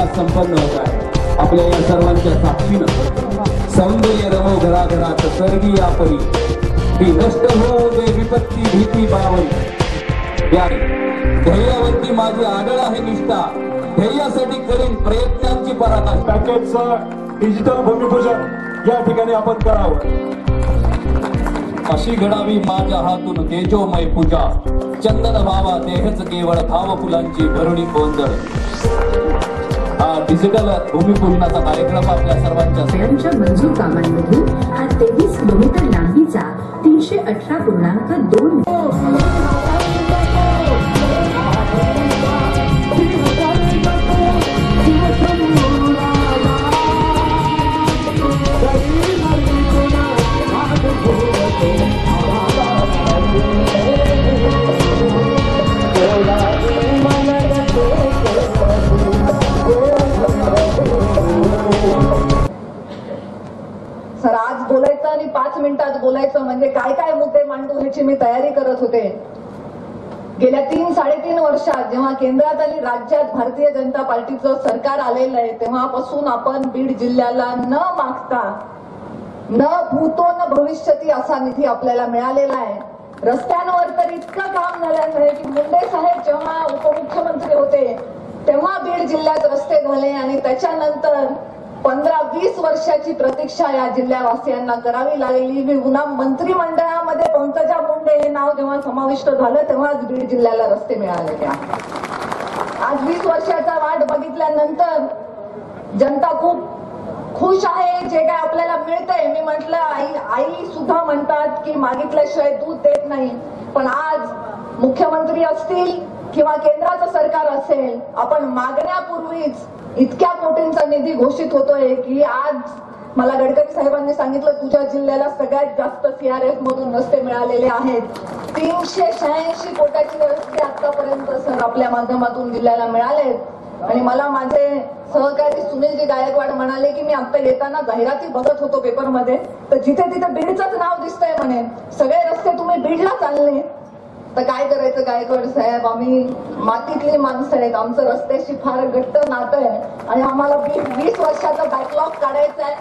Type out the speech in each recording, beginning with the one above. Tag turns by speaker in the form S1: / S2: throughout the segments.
S1: आज संपन्न होत आहे। आपल्या या सर्वांच्या साक्षीनं सौंदर्य रमो घराघरात स्वर्गीय आपली ही नष्ट होऊ दे विपत्ती भीती बावरी। ध्येयावरती माझी आढळ आहे निष्ठा, ध्येयासाठी करीन प्रयत्नांची पराकाष्ठा।
S2: पॅकेजचं डिजिटल भूमिपूजन या ठिकाणी आपण करावं।
S1: अशी घडावी माझ्या हातून तेजोमय पूजा, चंदन व्हावा देहच केवळ भाव फुलांची भरणी गोंधळ। हा डिजिटल भूमिपूजनाचा कार्यक्रम आपल्या सर्वांच्या
S3: मंजूर कामांमधील हा 23 किलोमीटर लांबीचा 318.2
S4: सर, आज बोलायचं आणि 5 मिनिटात बोलायचं म्हणजे काय काय मुद्दे मांडू ह्याची मी तयारी करत होते। गेल्या 3-3.5 वर्षात जेव्हा केंद्रात आणि राज्यात भारतीय जनता पार्टीचं सरकार आलेलं आहे तेव्हापासून आपण बीड जिल्ह्याला न मागता न भूतो न भविष्यती असा निधी आपल्याला मिळालेला आहे। रस्त्यांवर तर इतकं काम झालेलं आहे की मुंडे साहेब जेव्हा उपमुख्यमंत्री होते तेव्हा बीड जिल्ह्यात रस्ते झाले आणि त्याच्यानंतर 15-20 वर्षाची प्रतीक्षा या जिल्ह्यावासियांना करावी लागली। मी पुन्हा मंत्रिमंडळामध्ये पंकजा मुंडे हे नाव जेव्हा समाविष्ट झालं तेव्हाच बीड जिल्ह्याला रस्ते मिळाले। त्या आज 20 वर्षाचा वाट बघितल्यानंतर जनता खूप खुश आहे जे काय आपल्याला मिळतंय। मी म्हटलं आई सुद्धा म्हणतात की मागितल्याशिवाय दूध देत नाही, पण आज मुख्यमंत्री असतील किंवा केंद्राचं सरकार असेल आपण मागण्यापूर्वीच इतक्या कोटींचा निधी घोषित होतोय की आज मला गडकरी साहेबांनी सांगितलं तुझ्या जिल्ह्याला सगळ्यात जास्त सीआरएफ मधून रस्ते मिळालेले आहेत। 386 कोटीचे रस्ते आतापर्यंत सर आपल्या माध्यमातून जिल्ह्याला मिळालेत। आणि मला माझे सहकारी सुनीलजी गायकवाड म्हणाले की मी आता येताना जाहिराती बघत होतो पेपरमध्ये तर जिथे तिथे बीडचंच नाव दिसतंय म्हणे, सगळे रस्ते तुम्ही बीडला चालले तर काय करायचं गायकवाड साहेब, आम्ही मातीतली माणसं आहेत, आमचं रस्त्याशी फार घट्ट नातं आहे आणि आम्हाला 20 वर्षाचा बॅकलॉग काढायचा आहे,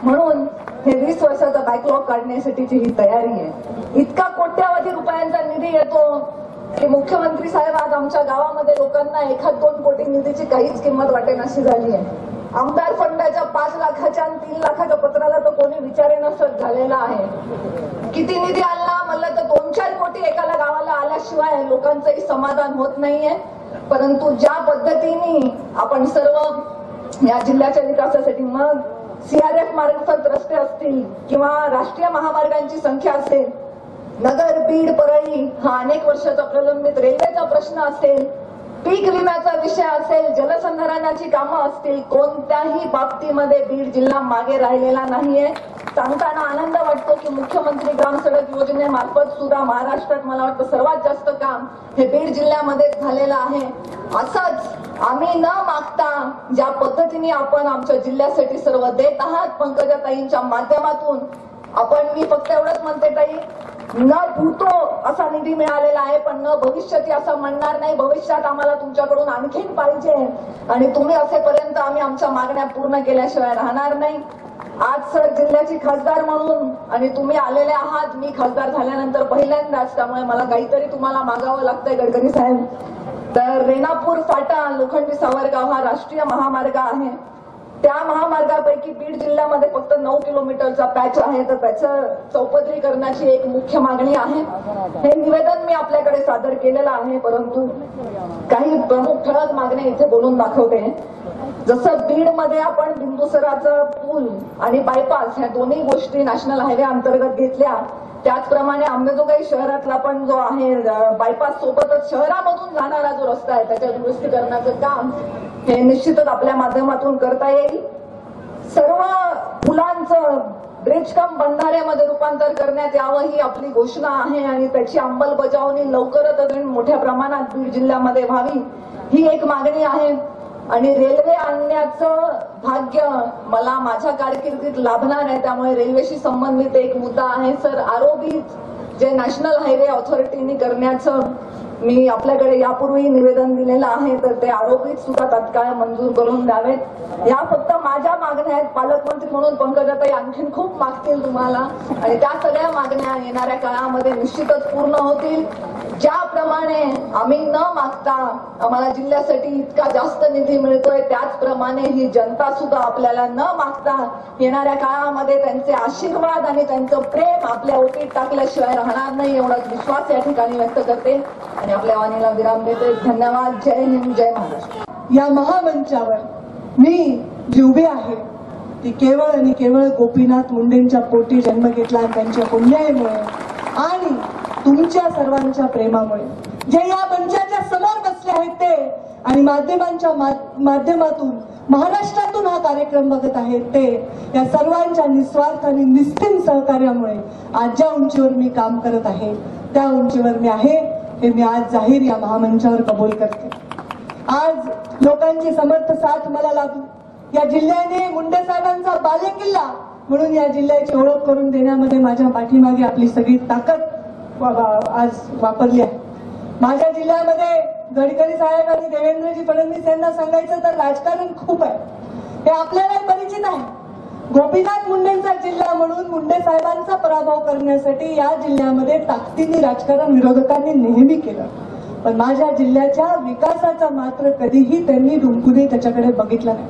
S4: म्हणून हे 20 वर्षाचा बॅकलॉग काढण्यासाठीची ही तयारी आहे। इतका कोट्यावधी रुपयांचा निधी येतो की मुख्यमंत्री साहेब आज आमच्या गावामध्ये लोकांना 1-2 कोटी निधीची काहीच किंमत वाटेनाशी झाली आहे। आमदार फंडाच्या 5 लाखाच्या आणि 3 लाखाच्या पत्राला तर कोणी विचारेनासच झालेला आहे। किती निधी आला म्हणलं तर 2-4 कोटी एकाला गावाला आल्याशिवाय लोकांचंही समाधान होत नाहीये। परंतु ज्या पद्धतीने आपण सर्व या जिल्ह्याच्या विकासासाठी मग सीआरएफ मार्फत रस्ते असतील किंवा राष्ट्रीय महामार्गांची संख्या असेल, नगर बीड परळी हा अनेक वर्षाचा प्रलंबित रेल्वेचा प्रश्न असेल, पीक विम्याचा विषय असेल, जलसंधारणाची कामं असतील, कोणत्याही बाबतीमध्ये बीड जिल्हा मागे राहिलेला नाहीये। सांगताना आनंद वाटतो की मुख्यमंत्री ग्राम सडक योजनेमार्फत सुद्धा महाराष्ट्रात मला वाटतं सर्वात जास्त काम हे बीड जिल्ह्यामध्ये झालेलं आहे। असंच आम्ही न मागता ज्या पद्धतीने आपण आमच्या जिल्ह्यासाठी सर्व देत आहात पंकजाताईंच्या माध्यमातून आपण, मी फक्त एवढंच म्हणते ताई, न भूतो असा निधी मिळालेला आहे पण न भविष्यती असं म्हणणार नाही। भविष्यात आम्हाला तुमच्याकडून आणखीन पाहिजे आणि तुम्ही असेपर्यंत आम्ही आमच्या मागण्या पूर्ण केल्याशिवाय राहणार नाही। आज सर जिल्ह्याची खासदार म्हणून आणि तुम्ही आलेले आहात, मी खासदार झाल्यानंतर पहिल्यांदाच, त्यामुळे मला काहीतरी तुम्हाला मागावं लागतंय गडकरी साहेब। तर रेणापूर फाटा लोखंडी सावरगाव हा राष्ट्रीय महामार्ग आहे, त्या महामार्गापैकी बीड जिल्ह्यामध्ये फक्त 9 किलोमीटरचा पॅच आहे, तर त्याचं चौपदरीकरणाची एक मुख्य मागणी आहे। हे निवेदन मी आपल्याकडे सादर केलेलं आहे, परंतु काही प्रमुख ठळक मागण्या इथे बोलून दाखवते। जसं बीडमध्ये आपण बिंदुसराचा पूल आणि बायपास ह्या दोन्ही गोष्टी नॅशनल हायवे अंतर्गत घेतल्या, त्याचप्रमाणे अंबेजोगाई शहरातला पण जो आहे बायपास सोबतच शहरामधून जाणारा जो रस्ता आहे त्याच्या दुरुस्तीकरणाचं काम हे निश्चितच आपल्या माध्यमातून करता येईल। सर्व पुलांचं ब्रिज कम बंधाऱ्यामध्ये रूपांतर करण्यात यावं ही आपली घोषणा आहे आणि त्याची अंमलबजावणी लवकरच मोठ्या प्रमाणात बीड जिल्ह्यामध्ये व्हावी ही एक मागणी आहे। आणि रेल्वे आणण्याचं भाग्य मला माझ्या कारकिर्दीत लाभणार आहे, त्यामुळे रेल्वेशी संबंधित एक मुद्दा आहे सर, आरोबी जे नॅशनल हायवे ऑथॉरिटीने करण्याचं मी आपल्याकडे यापूर्वी निवेदन दिलेलं आहे, तर ते आरोपित सुद्धा तत्काळ मंजूर करून द्यावेत. या फक्त माझ्या मागण्या आहेत. पालकमंत्री म्हणून पंकजाताई आणखीन खूप मागतील तुम्हाला, आणि त्या सगळ्या मागण्या येणाऱ्या काळामध्ये निश्चितच पूर्ण होतील. ज्याप्रमाणे आम्ही न मागता आम्हाला जिल्ह्यासाठी इतका जास्त निधी मिळतोय, त्याचप्रमाणे ही जनता सुद्धा आपल्याला न मागता येणाऱ्या काळामध्ये त्यांचे आशीर्वाद आणि त्यांचं प्रेम आपल्या ओटीत टाकल्याशिवाय राहणार नाही, एवढाच विश्वास या ठिकाणी व्यक्त करते आणि आपल्या वाणीला विराम देते. धन्यवाद. जय हिंद, जय महाराष्ट्र.
S5: या महामंचावर मी जी उभी आहे ती केवळ आणि केवळ गोपीनाथ मुंडेंच्या पोटी जन्म घेतला, त्यांच्या पुण्याईमुळे आणि तुमच्या सर्वांच्या प्रेमामुळे. जे या मंचाच्या समोर बसले आहेत ते आणि माध्यमांच्या माध्यमातून महाराष्ट्रातून हा कार्यक्रम बघत आहेत ते, या सर्वांच्या निस्वार्थ आणि निस्तीम सहकार्यामुळे आज ज्या उंचीवर मी काम करत आहे त्या उंचीवर मी आहे हे मी आज जाहीर या महामंचावर कबूल करते. आज लोकांची समर्थ साथ मला लाभली. या जिल्ह्याने मुंडे साहेबांचा बालेकिल्ला म्हणून या जिल्ह्याची ओळख करून देण्यामध्ये माझ्या पाठीमागे आपली सगळी ताकद आज वापरली आहे. माझ्या जिल्ह्यामध्ये गडकरी साहेब आणि देवेंद्रजी फडणवीस यांना सांगायचं तर राजकारण खूप आहे, हे आपल्याला परिचित आहे. गोपीनाथ मुंडेंचा जिल्हा म्हणून मुंडे साहेबांचा पराभव करण्यासाठी या जिल्ह्यामध्ये ताकदीने राजकारण विरोधकांनी नेहमी केलं, पण माझ्या जिल्ह्याच्या विकासाचा मात्र कधीही त्यांनी डुंकुने त्याच्याकडे बघितलं नाही.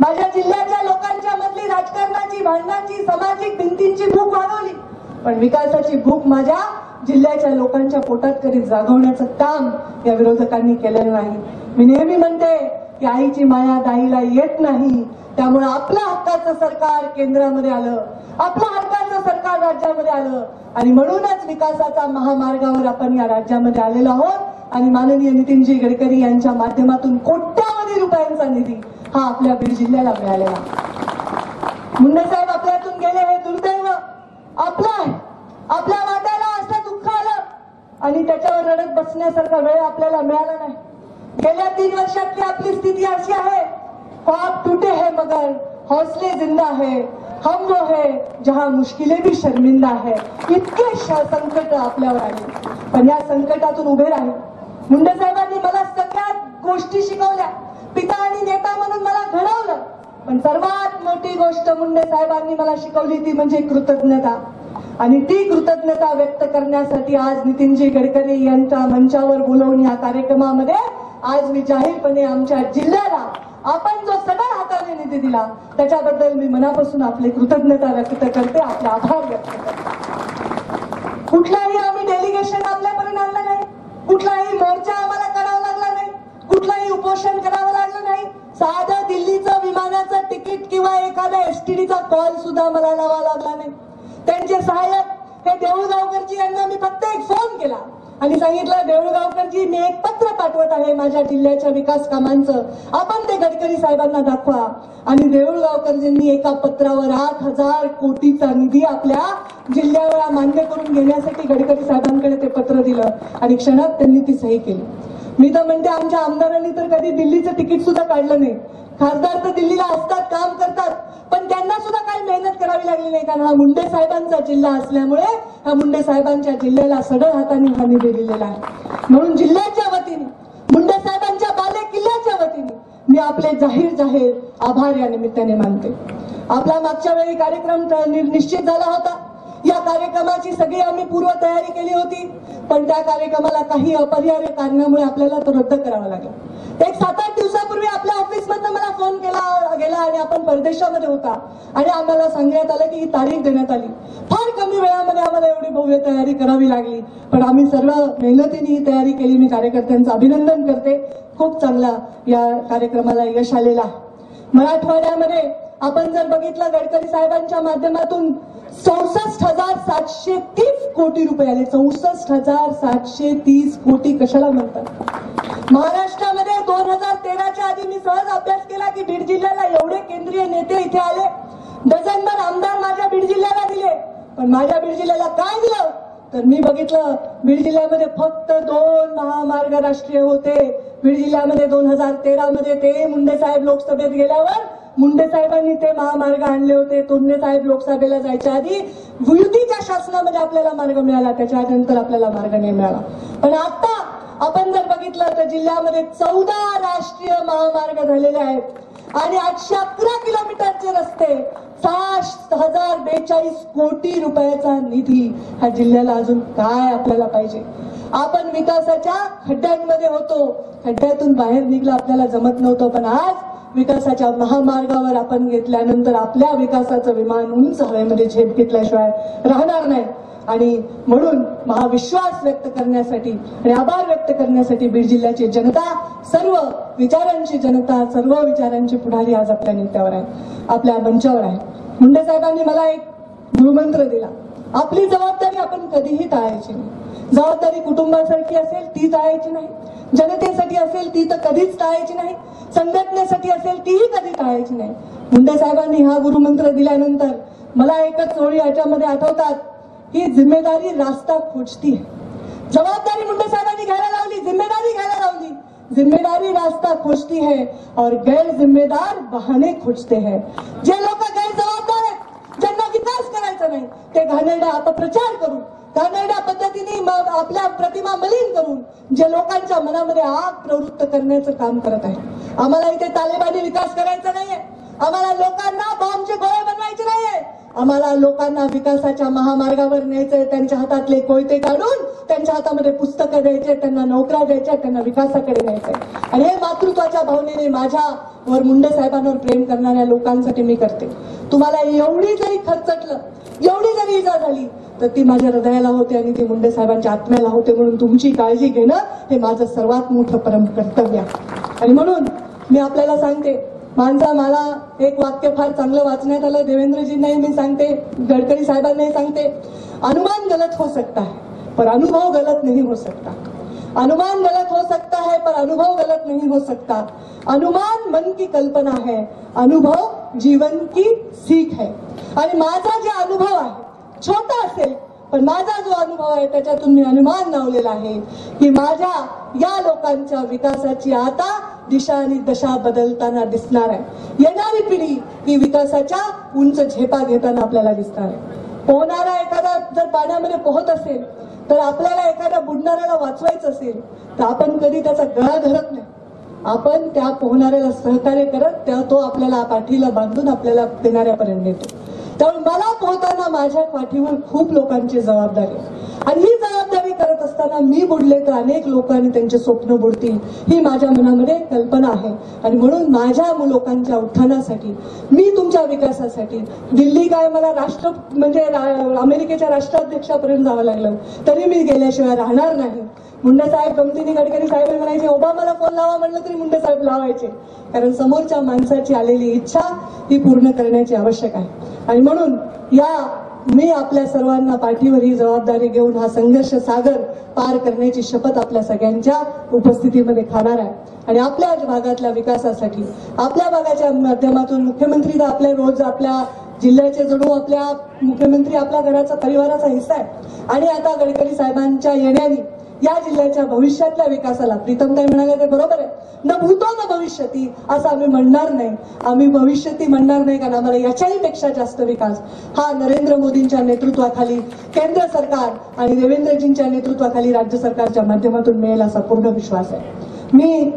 S5: माझ्या जिल्ह्याच्या लोकांच्या मधली राजकारणाची, भांडणाची, सामाजिक भिंतींची भूक भागवली, पण विकासाची भूक माझ्या जिल्ह्याच्या लोकांच्या पोटात कधी जागवण्याचं काम या विरोधकांनी केलेलं नाही. मी नेहमी म्हणते की आईची माया दाईला येत नाही, त्यामुळे आपलं हक्काचं सरकार केंद्रामध्ये आलं, आपलं हक्काचं सरकार राज्यामध्ये आलं आणि म्हणूनच विकासाचा महामार्गावर आपण या राज्यामध्ये आलेलो आहोत आणि माननीय नितीनजी गडकरी यांच्या माध्यमातून कोट्यावधी रुपयांचा निधी हा आपल्या बीड जिल्ह्याला मिळालेला. मुंडे साहेब आपल्यातून गेले हे दुर्दैव आपलं आहे. आपल्या वाट्याला असं दुःख आलं आणि त्याच्यावर रडत बसण्यासारखा वेळ आपल्याला मिळाला नाही. गेल्या 3 वर्षातली आपली स्थिती अशी आहे, ख्वाब टूटे है मगर हौसले जिंदा है, हम वो है जहां मुश्किलें भी शर्मिंदा है. इतके संकट आपल्यावर आले, पण या संकटातून उभे राहिले. मुंडे साहेबांनी मला सगळ्या गोष्टी शिकवल्या, पिता आणि नेता म्हणून मला घडवलं, पण सर्वात मोठी गोष्ट मुंडे साहेबांनी मला शिकवली ती म्हणजे कृतज्ञता. आणि ती कृतज्ञता व्यक्त करण्यासाठी आज नितीनजी गडकरी यांच्या मंचावर बोलवून या कार्यक्रमामध्ये आज मी जाहीरपणे आमच्या जिल्ह्याला आपण जो सगळ्या हाताने निधी दिला त्याच्याबद्दल मी मनापासून आपली कृतज्ञता व्यक्त करते, आपले आभार व्यक्त करते. कुठलाही आम्ही डेलिगेशन आपल्यापर्यंत आणलं नाही, कुठलाही मोर्चा आम्हाला करावा लागला नाही, कुठलाही उपोषण करावं लागलं नाही. साधं दिल्लीचं विमानाचं तिकीट किंवा एखादा एसटीडीचा कॉल सुद्धा मला लावावा लागला नाही. त्यांचे सहाय्यक हे देऊळगावकरजी यांना मी फक्त एक फोन केला आणि सांगितलं, देऊळगावकरजी मी एक पत्र पाठवत आहे माझ्या जिल्ह्याच्या विकास कामांचं, आपण ते गडकरी साहेबांना दाखवा. आणि देऊळगावकरजींनी एका पत्रावर 8,000 कोटीचा निधी आपल्या जिल्ह्याला मान्य करून घेण्यासाठी गडकरी साहेबांकडे ते पत्र दिलं आणि क्षणात त्यांनी ती सही केली. मी तर म्हणते आमच्या आमदारांनी तर कधी दिल्लीचं तिकीट सुद्धा काढलं नाही. खासदार तर दिल्लीला असतात, काम करतात, पण त्यांना सुद्धा काही मेहनत करावी लागली नाही, कारण हा मुंडे साहेबांचा जिल्हा असल्यामुळे ह्या मुंडे साहेबांच्या जिल्ह्याला सडळ हाताने हा निधी दिलेला आहे. म्हणून जिल्ह्याच्या वतीने, मुंडे साहेबांच्या बाले किल्ल्याच्या वतीने मी आपले जाहीर आभार या निमित्ताने मानते. आपला मागच्या वेळी कार्यक्रम निश्चित झाला होता. या कार्यक्रमाची सगळी आम्ही पूर्व तयारी केली होती, पण त्या कार्यक्रमाला काही अपरिहार्य कारणामुळे आपल्याला तो रद्द करावा लागला. एक 7-8 दिवसापूर्वी आपल्या ऑफिसमधनं मला फोन केला गेला आणि आपण परदेशामध्ये होता आणि आम्हाला सांगण्यात आलं की ही तारीख देण्यात आली. फार कमी वेळामध्ये आम्हाला एवढी भव्य तयारी करावी लागली, पण आम्ही सर्व मेहनतीने ही तयारी केली. मी कार्यकर्त्यांचं अभिनंदन करते. खूप चांगला या कार्यक्रमाला यश आलेला आहे. मराठवाड्यामध्ये आपण जर बघितलं, गडकरी साहेबांच्या माध्यमातून 64,730 कोटी रुपये आले. 64,730 कोटी कशाला म्हणतात? महाराष्ट्रामध्ये 2013च्या आधी मी सहज अभ्यास केला की बीड जिल्ह्याला एवढे केंद्रीय नेते इथे आले, डझनभर आमदार माझ्या बीड जिल्ह्याला दिले, पण माझ्या बीड जिल्ह्याला काय दिलं तर मी बघितलं, बीड जिल्ह्यामध्ये फक्त 2 महामार्ग राष्ट्रीय होते. बीड जिल्ह्यामध्ये 2013 मध्ये ते मुंडे साहेब लोकसभेत गेल्यावर मुंडे साहेबांनी ते महामार्ग आणले होते. तोंडे साहेब लोकसभेला जायच्या आधी युतीच्या शासनामध्ये आपल्याला मार्ग मिळाला, त्याच्यानंतर आपल्याला मार्ग नाही मिळाला. पण आता आपण जर बघितलं तर जिल्ह्यामध्ये 14 राष्ट्रीय महामार्ग झालेले आहेत आणि 811 किलोमीटरचे रस्ते, 6,042 कोटी रुपयाचा निधी ह्या जिल्ह्याला अजून काय आपल्याला पाहिजे. आपण विकासाच्या खड्ड्यांमध्ये होतो, खड्ड्यातून बाहेर निघलं आपल्याला जमत नव्हतं, पण आज विकासाच्या महामार्गावर आपण घेतल्यानंतर आपल्या विकासाचं विमान उंच हवेमध्ये झेप घेतल्याशिवाय राहणार नाही. आणि म्हणून महाविश्वास व्यक्त करण्यासाठी आणि आभार व्यक्त करण्यासाठी बीड जिल्ह्याची जनता, सर्व विचारांची जनता, सर्व विचारांची पुढारी आज आपल्या नेत्यावर आहे, आपल्या मंचावर आहे. मुंडे साहेबांनी मला एक गुरुमंत्र दिला, आपली जबाबदारी आपण कधीही टाळायची नाही. जबाबदारी कुटुंबासाठी असेल ती टाळायची नाही, जनतेसाठी असेल ती तर कधीच टाळायची नाही, संघटनेसाठी असेल तीही कधी टाळायची नाही. मुंडे साहेबांनी हा गुरुमंत्र दिल्यानंतर मला एकच ओळी याच्यामध्ये आठवतात की जिम्मेदारी रास्ता खोजती है. जबाबदारी मुंडे साहेबांनी घ्यायला लावली, जिम्मेदारी घ्यायला लावली. जिम्मेदारी रास्ता खोजती है और गैर जिम्मेदार बहाने खोजते हैं. जे लोक गैर जबाबदार आहेत, ज्यांना विकास करायचा नाही, ते घाणेरडा अपप्रचार करून, घाणेरड्या पद्धतीने आपल्या प्रतिमा मलिन करून जे लोकांच्या मनामध्ये आग प्रवृत्त करण्याचं काम करत आहे. आम्हाला इथे तालिबानी विकास करायचा नाहीये, आम्हाला लोकांना बॉम्बचे गोळे बनवायचे नाहीये, आम्हाला लोकांना विकासाच्या महामार्गावर न्यायचंय. त्यांच्या हातातले कोयते काढून त्यांच्या हातामध्ये पुस्तकं द्यायचे, त्यांना नोकऱ्या द्यायच्या, त्यांना विकासाकडे न्यायचंय. आणि हे मातृत्वाच्या भावनेने माझ्यावर, मुंडे साहेबांवर प्रेम करणाऱ्या लोकांसाठी मी करते. तुम्हाला एवढी जरी खर्चटलं, एवढी जरी इजा झाली तर ती माझ्या हृदयाला होते आणि ती मुंडे साहेबांच्या आत्म्याला होते. म्हणून तुमची काळजी घेणं हे माझं सर्वात मोठं परम कर्तव्य आहे. आणि म्हणून मी आपल्याला सांगते, मला एक वाक्य फार चांगलं वाचण्यात आलं, देवेंद्रजींनाही मी सांगते, गडकरी साहेबांनाही सांगते, अनुमान गलत हो सकता है पर अनुभव गलत नहीं हो सकता. अनुमान गलत हो सकता है पर अनुभव गलत नहीं हो सकता. अनुमान मन की कल्पना है, अनुभव जीवन की सीख है. आणि माझा जे अनुभव आहे छोटा असेल, पण माझा जो अनुभव आहे त्याच्यातून मी अनुमान लावलेला आहे की माझ्या या लोकांच्या विकासाची आता दिशा आणि दशा बदलताना दिसणार आहे. येणारी पिढी ही विकासाच्या उंच झेपा घेताना आपल्याला दिसणार आहे. पोहणारा एखादा जर पाण्यामध्ये पोहत असेल तर आपल्याला एखाद्या बुडणाऱ्याला वाचवायचं असेल तर आपण कधी त्याचा गळा धरत नाही, आपण त्या पोहणाऱ्याला सहकार्य करत तो आपल्याला पाठीला बांधून आपल्याला किनाऱ्यापर्यंत नेतो. त्यामुळे मला पोहताना माझ्या पाठीवर खूप लोकांची जबाबदारी आहे आणि ही जबाबदारी करत असताना मी बुडले तर अनेक लोकांनी त्यांचे स्वप्न बुडतील, ही माझ्या मनामध्ये कल्पना आहे. आणि म्हणून माझ्या लोकांच्या उत्थानासाठी, मी तुमच्या विकासासाठी, दिल्ली काय मला म्हणजे अमेरिकेच्या राष्ट्राध्यक्षापर्यंत जावं लागलं तरी मी गेल्याशिवाय राहणार नाही. मुंडे साहेब गमतीने गडकरी साहेब म्हणायचे, ओबामाला फोन लावा म्हणलं तरी मुंडे साहेब लावायचे, कारण समोरच्या माणसाची आलेली इच्छा ही पूर्ण करण्याची आवश्यक आहे. आणि म्हणून मी आपल्या सर्वांना पाठीवर ही जबाबदारी घेऊन हा संघर्ष सागर पार करण्याची शपथ आपल्या सगळ्यांच्या उपस्थितीमध्ये खाणार आहे. आणि आपल्या भागातल्या विकासासाठी, आपल्या भागाच्या माध्यमातून मुख्यमंत्री आपल्या रोज आपल्या जिल्ह्याचे जणू आपल्या मुख्यमंत्री आपल्या घराचा परिवाराचा हिस्सा आहे. आणि आता गडकरी साहेबांच्या येण्याने या जिल्ह्याच्या भविष्यातल्या विकासाला, प्रीतमताई म्हणाले ते बरोबर आहे, न भूतो न भविष्यती असं आम्ही म्हणणार नाही. आम्ही भविष्यती म्हणणार नाही, कारण आम्हाला याच्याही पेक्षा जास्त विकास हा नरेंद्र मोदींच्या नेतृत्वाखाली केंद्र सरकार आणि देवेंद्रजींच्या नेतृत्वाखाली राज्य सरकारच्या माध्यमातून मिळेल असा पूर्ण विश्वास आहे. मी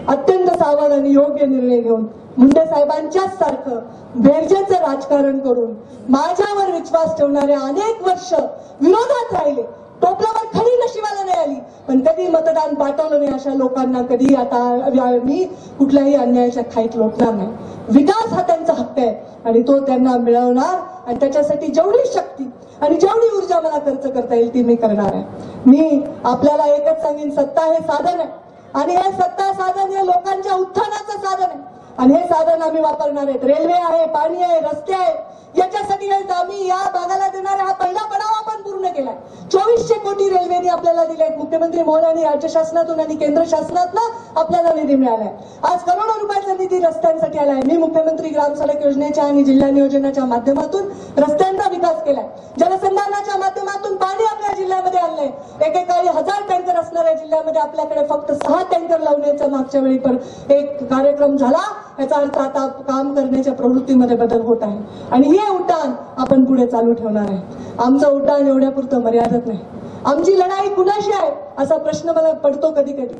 S5: अत्यंत सावध आणि योग्य निर्णय घेऊन मुंडे साहेबांच्याच सारखं बेरजेचं राजकारण करून माझ्यावर विश्वास ठेवणाऱ्या अनेक वर्ष विरोधात राहिले, टोपल्यावर खरी नशिबाला नाही आली, पण कधी मतदान पाठवलं नाही अशा लोकांना कधी आता मी कुठल्याही अन्यायाच्या खाईत लोटणार नाही. विकास हा त्यांचा हक्क आहे आणि तो त्यांना मिळवणार आणि त्याच्यासाठी जेवढी शक्ती आणि जेवढी ऊर्जा मला खर्च करता येईल ती मी करणार आहे. मी आपल्याला एकच सांगेन, सत्ता हे साधन आहे आणि हे सत्ता साधन हे लोकांच्या उत्थानाचं साधन आहे आणि हे साधन आम्ही वापरणार आहेत. रेल्वे आहे, पाणी आहे, रस्ते आहे, याच्यासाठी आम्ही या भागाला देणारा हा पहिला पडाव आपण पूर्ण केलाय. 2400 कोटी रेल्वेने आपल्याला दिले. मुख्यमंत्री महोदयांनी राज्य शासनातून आणि केंद्र शासनातून आपल्याला निधी मिळालाय. आज करोडो रुपयाचा निधी रस्त्यांसाठी आलाय. मी मुख्यमंत्री ग्राम सडक योजनेच्या आणि जिल्हा नियोजनाच्या माध्यमातून रस्त्यांचा विकास केलाय. जलसंधारणाच्या माध्यमातून पाणी आपल्या जिल्ह्यामध्ये आणलंय. एकेकाळी 1000 टँकर असणाऱ्या जिल्ह्यामध्ये आपल्याकडे फक्त 6 टँकर लावण्याचा मागच्या वेळी पण एक कार्यक्रम झाला. याचा अर्थ आता काम करण्याच्या प्रवृत्तीमध्ये बदल होत आहे आणि हे उड्डाण आपण पुढे चालू ठेवणार आहे. आमचं उड्डाण एवढ्यापुरतं मर्यादित नाही. आमची लढाई कुणाशी आहे असा प्रश्न मला पडतो कधी कधी.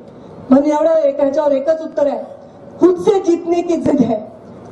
S5: म्हणून ह्याच्यावर एकच उत्तर आहे, खुद से जीतने की जिद है,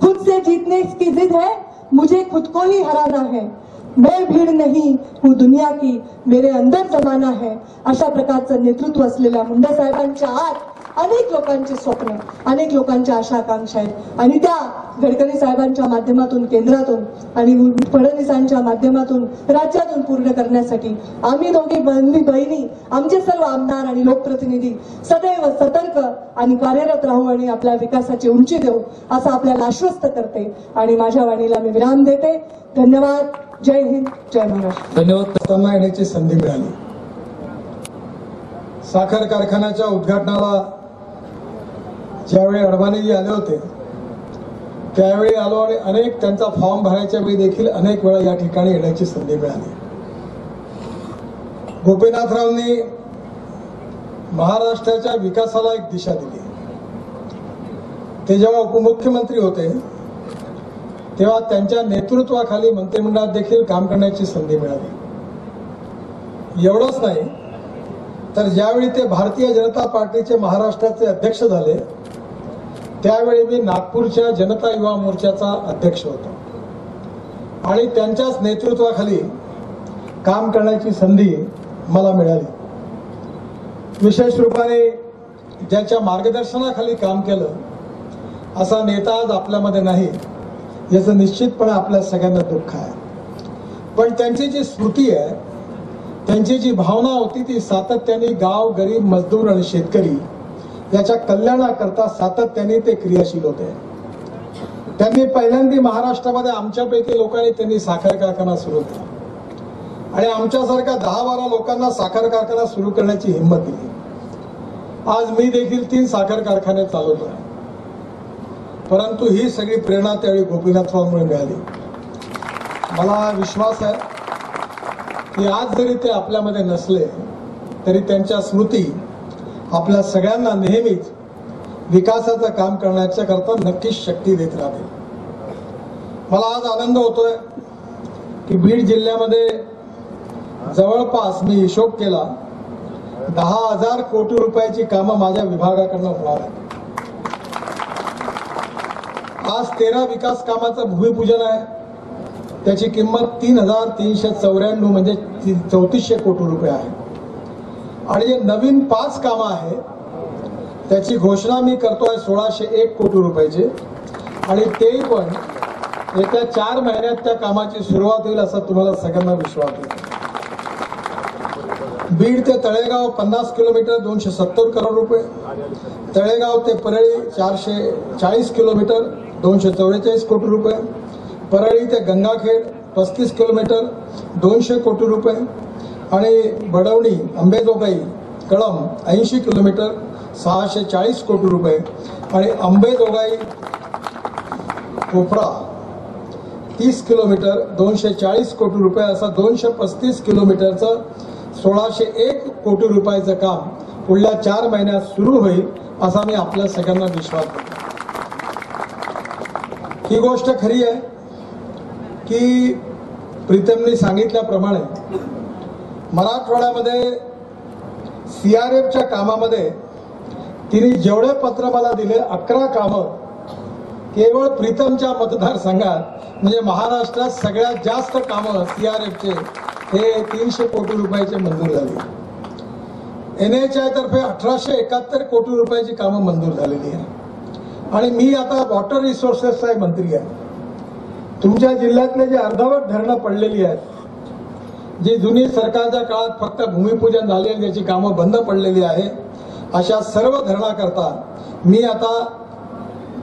S5: खुद से जीतने की जिद है, मुझे खुद को ही हराना है, मैं भीड़ नहीं हूँ दुनिया की, मेरे अंदर जमाना है. अशा प्रकारचं नेतृत्व असलेल्या मुंडे साहेबांच्या आत अनेक लोकांची स्वप्न, अनेक लोकांच्या आशा आकांक्षा आहेत आणि त्या गडकरी साहेबांच्या माध्यमातून, केंद्रातून आणि फडणवीसांच्या माध्यमातून राज्यातून पूर्ण करण्यासाठी आम्ही दोघी बहिणी, आमचे सर्व आमदार आणि लोकप्रतिनिधी सदैव सतर्क आणि कार्यरत राहू आणि आपल्या विकासाची उंची देऊ असं आपल्याला आश्वस्त करते आणि माझ्या वाणीला मी विराम देते. धन्यवाद. जय हिंद, जय महाराष्ट्र.
S1: धन्यवाद.
S2: त्यांना येण्याची संधी मिळाली. साखर कारखान्याच्या उद्घाटनाला ज्यावेळी अडवाणीजी आले होते त्यावेळी आलो आणि अनेक त्यांचा फॉर्म भरायच्या वेळी देखील अनेक वेळा या ठिकाणी येण्याची संधी मिळाली. गोपीनाथरावांनी महाराष्ट्राच्या विकासाला एक दिशा दिली. ते जेव्हा उपमुख्यमंत्री होते तेव्हा त्यांच्या नेतृत्वाखाली मंत्रिमंडळात देखील काम करण्याची संधी मिळाली. एवढंच नाही तर ज्यावेळी ते भारतीय जनता पार्टीचे महाराष्ट्राचे अध्यक्ष झाले त्यावेळी मी नागपूरच्या जनता युवा मोर्चाचा अध्यक्ष होतो आणि त्यांच्याच नेतृत्वाखाली काम करण्याची संधी मला मिळाली. विशेष रूपाने ज्याच्या मार्गदर्शनाखाली काम केलं असा नेता आज आपल्यामध्ये नाही याचं निश्चितपणे आपल्या सगळ्यांना दुःख आहे. पण त्यांची जी स्मृती आहे, त्यांची जी भावना होती ती सातत्याने गाव, गरीब, मजदूर आणि शेतकरी याच्या कल्याणाकरता सातत्याने ते क्रियाशील होते. त्यांनी पहिल्यांदा महाराष्ट्रामध्ये आमच्यापैकी लोकांनी त्यांनी साखर कारखाना सुरू केला आणि आमच्यासारख्या 10-12 लोकांना साखर कारखाना सुरू करण्याची हिंमत दिली. आज मी देखील 3 साखर कारखाने चालवतोय. परंतु ही सगळी प्रेरणा त्यावेळी गोपीनाथरावांमुळे मिळाली. मला विश्वास आहे की आज जरी ते आपल्यामध्ये नसले तरी त्यांच्या स्मृती आपल्या सगळ्यांना नेहमीच विकासाचं काम करण्याच्या करता नक्कीच शक्ती देत राहतील. मला आज आनंद होतोय की बीड जिल्ह्यामध्ये जवळपास मी हिशोब केला 10,000 कोटी रुपयाची कामं माझ्या विभागाकडनं होणार आहेत. आज 13 विकास कामाचं भूमिपूजन आहे. त्याची किंमत 3,394 म्हणजे 3400 कोटी रुपये आहे आणि जे नवीन 5 कामं आहे त्याची घोषणा मी करतोय 1,601 कोटी रुपयाची आणि ते पण येत्या 4 महिन्यात त्या कामाची सुरुवात होईल असा तुम्हाला सगळ्यांना विश्वास आहे. बीड ते तळेगाव 50 किलोमीटर 270 करोड रुपये, तळेगाव ते परळी 440 किलोमीटर 244 कोटी रुपये, परळी ते गंगाखेड 35 किलोमीटर 200 कोटी रुपये आणि बडवणी अंबेजोगाई कळंब 80 किलोमीटर 640 कोटी रुपये आणि अंबेजोगाई कोपरा 30 किलोमीटर 240 कोटी रुपये असा 235 किलोमीटरचं 1,601 कोटी रुपयाचं काम पुढल्या 4 महिन्यात सुरू होईल असा मी आपल्या सगळ्यांना विश्वास देतो. ही गोष्ट खरी आहे की प्रीतमने सांगितल्याप्रमाणे मराठवाड्यामध्ये CRFच्या कामामध्ये तिने जेवढे पत्र मला दिले 11 कामं केवळ प्रीतमच्या मतदारसंघात म्हणजे महाराष्ट्रात सगळ्यात जास्त कामं CRFचे हे 300 कोटी रुपयाचे मंजूर झाली. NHI तर्फे 1871 कोटी रुपयाची कामं मंजूर झालेली आहे आणि मी आता वॉटर रिसोर्सेसचा मंत्री आहे. तुमच्या जिल्ह्यातले जे अर्धवट धरणं पडलेली आहेत, जी जुनी सरकारच्या काळात फक्त भूमिपूजन झाले त्याची कामं बंद पडलेली आहे, अशा सर्व धरणाकरता मी आता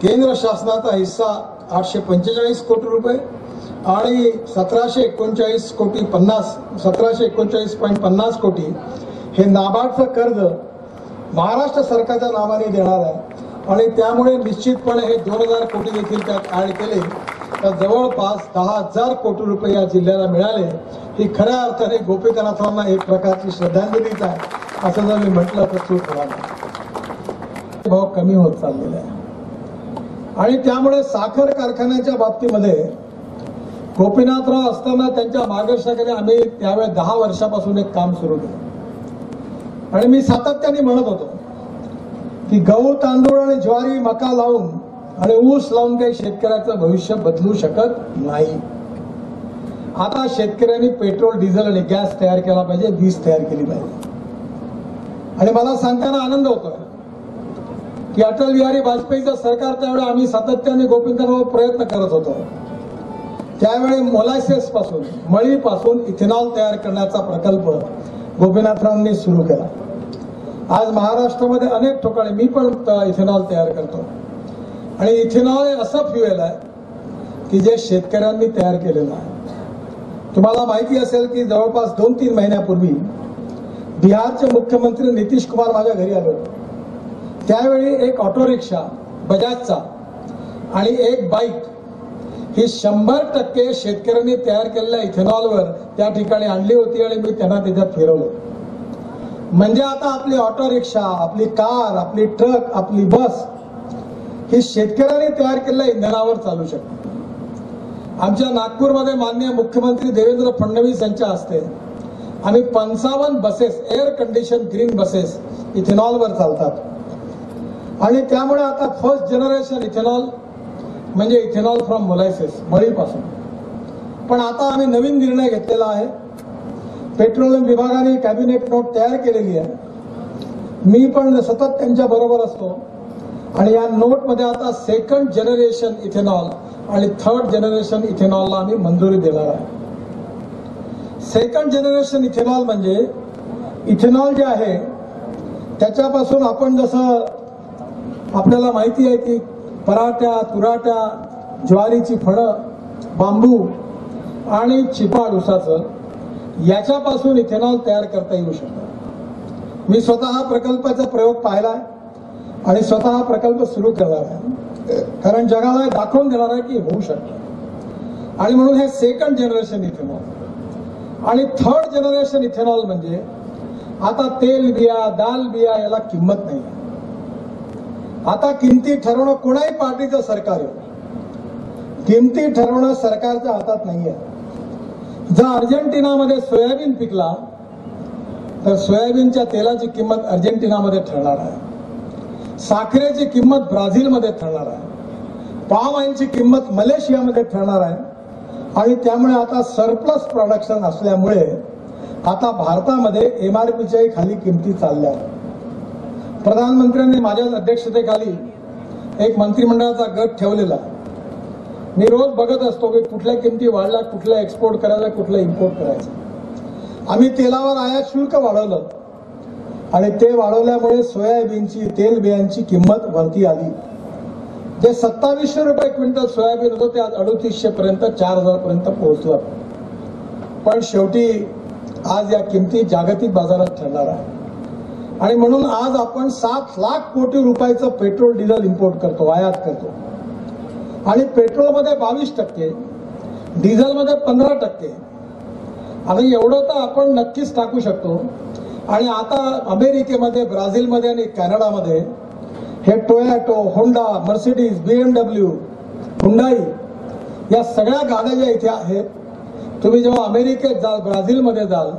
S2: केंद्र शासनाचा हिस्सा 845 कोटी रुपये आणि 1739.50 कोटी हे नाबार्डचं कर्ज महाराष्ट्र सरकारच्या नावाने देणार आहे आणि त्यामुळे निश्चितपणे हे 2,000 कोटी देखील त्यात ऍड केले तर जवळपास 10,000 कोटी रुपये या जिल्ह्याला मिळाले. ही खऱ्या अर्थाने गोपीनाथांना एक प्रकारची श्रद्धांजलीच आहे असं जर मी म्हटलं तर चूक होणार नाही. भाव कमी होत चाललेला आहे आणि त्यामुळे साखर कारखान्याच्या बाबतीमध्ये गोपीनाथराव असताना त्यांच्या मार्गदर्शनाखाली आम्ही त्यावेळेस 10 वर्षापासून एक काम सुरू केलं. आणि मी सातत्याने म्हणत होतो की गहू तांदूळ आणि ज्वारी मका लावून आणि ऊस लावून काही शेतकऱ्याचं भविष्य बदलू शकत नाही. आता शेतकऱ्यांनी पेट्रोल डिझेल आणि गॅस तयार केला पाहिजे, वीज तयार केली पाहिजे. आणि मला सांगताना आनंद होतोय की अटल बिहारी वाजपेयीचं सरकार त्यावेळी आम्ही सातत्याने गोपीनाथराव प्रयत्न करत होतो. त्यावेळी मोलॅसेस पासून मळीपासून इथेनॉल तयार करण्याचा प्रकल्प गोपीनाथरावांनी सुरू केला. आज महाराष्ट्रामध्ये अनेक ठिकाणी मी पण इथेनॉल तयार करतो. आणि इथेनॉल हे असं फ्युएल आहे की जे शेतकऱ्यांनी तयार केलेलं आहे. तुम्हाला माहिती असेल की जवळपास 2-3 महिन्यापूर्वी बिहारचे मुख्यमंत्री नितीश कुमार माझ्या घरी आले होते. त्यावेळी एक ऑटो रिक्षा बजाजचा आणि एक बाईक ही 100% शेतकऱ्यांनी तयार केलेल्या इथेनॉलवर त्या ठिकाणी आणली होती आणि मी त्यांना त्याच्यात फिरवलं. म्हणजे आता आपली ऑटो रिक्षा, आपली कार, आपली ट्रक, आपली बस ही शेतकऱ्यांनी तयार केलेल्या इंधनावर चालू शकते. आमच्या नागपूरमध्ये माननीय मुख्यमंत्री देवेंद्र फडणवीस यांच्या हस्ते आम्ही 55 buses, air condition green buses इथेनॉलवर चालतात. आणि त्यामुळे आता फर्स्ट जनरेशन इथेनॉल म्हणजे इथेनॉल फ्रॉम मोलॅसेस, मळीपासून. पण आता आम्ही नवीन निर्णय घेतलेला आहे. पेट्रोलियम विभागाने कॅबिनेट नोट तयार केलेली आहे. मी पण सतत त्यांच्या बरोबर असतो. आणि या नोटमध्ये आता सेकंड जनरेशन इथेनॉल आणि थर्ड जनरेशन इथेनॉलला आम्ही मंजुरी देणार आहे. सेकंड जनरेशन इथेनॉल म्हणजे इथेनॉल जे आहे त्याच्यापासून आपण जसं आपल्याला माहिती आहे की पराठ्या, तुराट्या, ज्वारीची फळं, बांबू आणि चिपाड ऊसाचं याच्यापासून इथेनॉल तयार करता येऊ शकतं. मी स्वतः प्रकल्पाचा प्रयोग पाहिला आणि स्वतः हा प्रकल्प सुरू करणार आहे. कारण जगाला दाखवून देणार आहे की होऊ शकतं. आणि म्हणून हे सेकंड जनरेशन इथेनॉल. आणि थर्ड जनरेशन इथेनॉल म्हणजे आता तेल बिया, दाल बिया याला किंमत नाही. आता किमती ठरवणं कोणाही पार्टीचं सरकार आहे. किमती ठरवणं सरकारच्या हातात नाहीये. जर अर्जेंटिनामध्ये सोयाबीन पिकला तर सोयाबीनच्या तेलाची किंमत अर्जेंटिनामध्ये ठरणार आहे. साखरेची किंमत ब्राझीलमध्ये ठरणार आहे. पाम ऑइलची किंमत मलेशियामध्ये ठरणार आहे. आणि त्यामुळे आता सरप्लस प्रोडक्शन असल्यामुळे आता भारतामध्ये MRPच्याही खाली किमती चालल्या. प्रधानमंत्र्यांनी माझ्या अध्यक्षतेखाली एक मंत्रिमंडळाचा गट ठेवलेला. मी रोज बघत असतो की कुठल्या किमती वाढल्या, कुठल्या एक्सपोर्ट करायला, कुठलं इम्पोर्ट करायचं. आम्ही तेलावर आयात शुल्क वाढवलं आणि ते वाढवल्यामुळे सोयाबीनची, तेल बियांची किंमत वरती आली. जे 2700 रुपये क्विंटल सोयाबीन होतं ते आज 3800 पर्यंत, 4000 पर्यंत पोहोचलं. पण शेवटी आज या किमती जागतिक बाजारात ठरणार आहे. आणि म्हणून आज आपण 7 लाख कोटी रुपयाचं पेट्रोल डिझेल इम्पोर्ट करतो, आयात करतो. आणि पेट्रोलमध्ये 22%, डिझेलमध्ये 15%. आणि एवढं तर आपण नक्कीच टाकू शकतो. आणि आता अमेरिकेमध्ये, ब्राझीलमध्ये आणि कॅनडामध्ये हे Toyota, Honda, Mercedes, BMW, Hyundai या सगळ्या गाड्या ज्या इथे आहेत, तुम्ही जेव्हा अमेरिकेत जाल, ब्राझीलमध्ये जाल,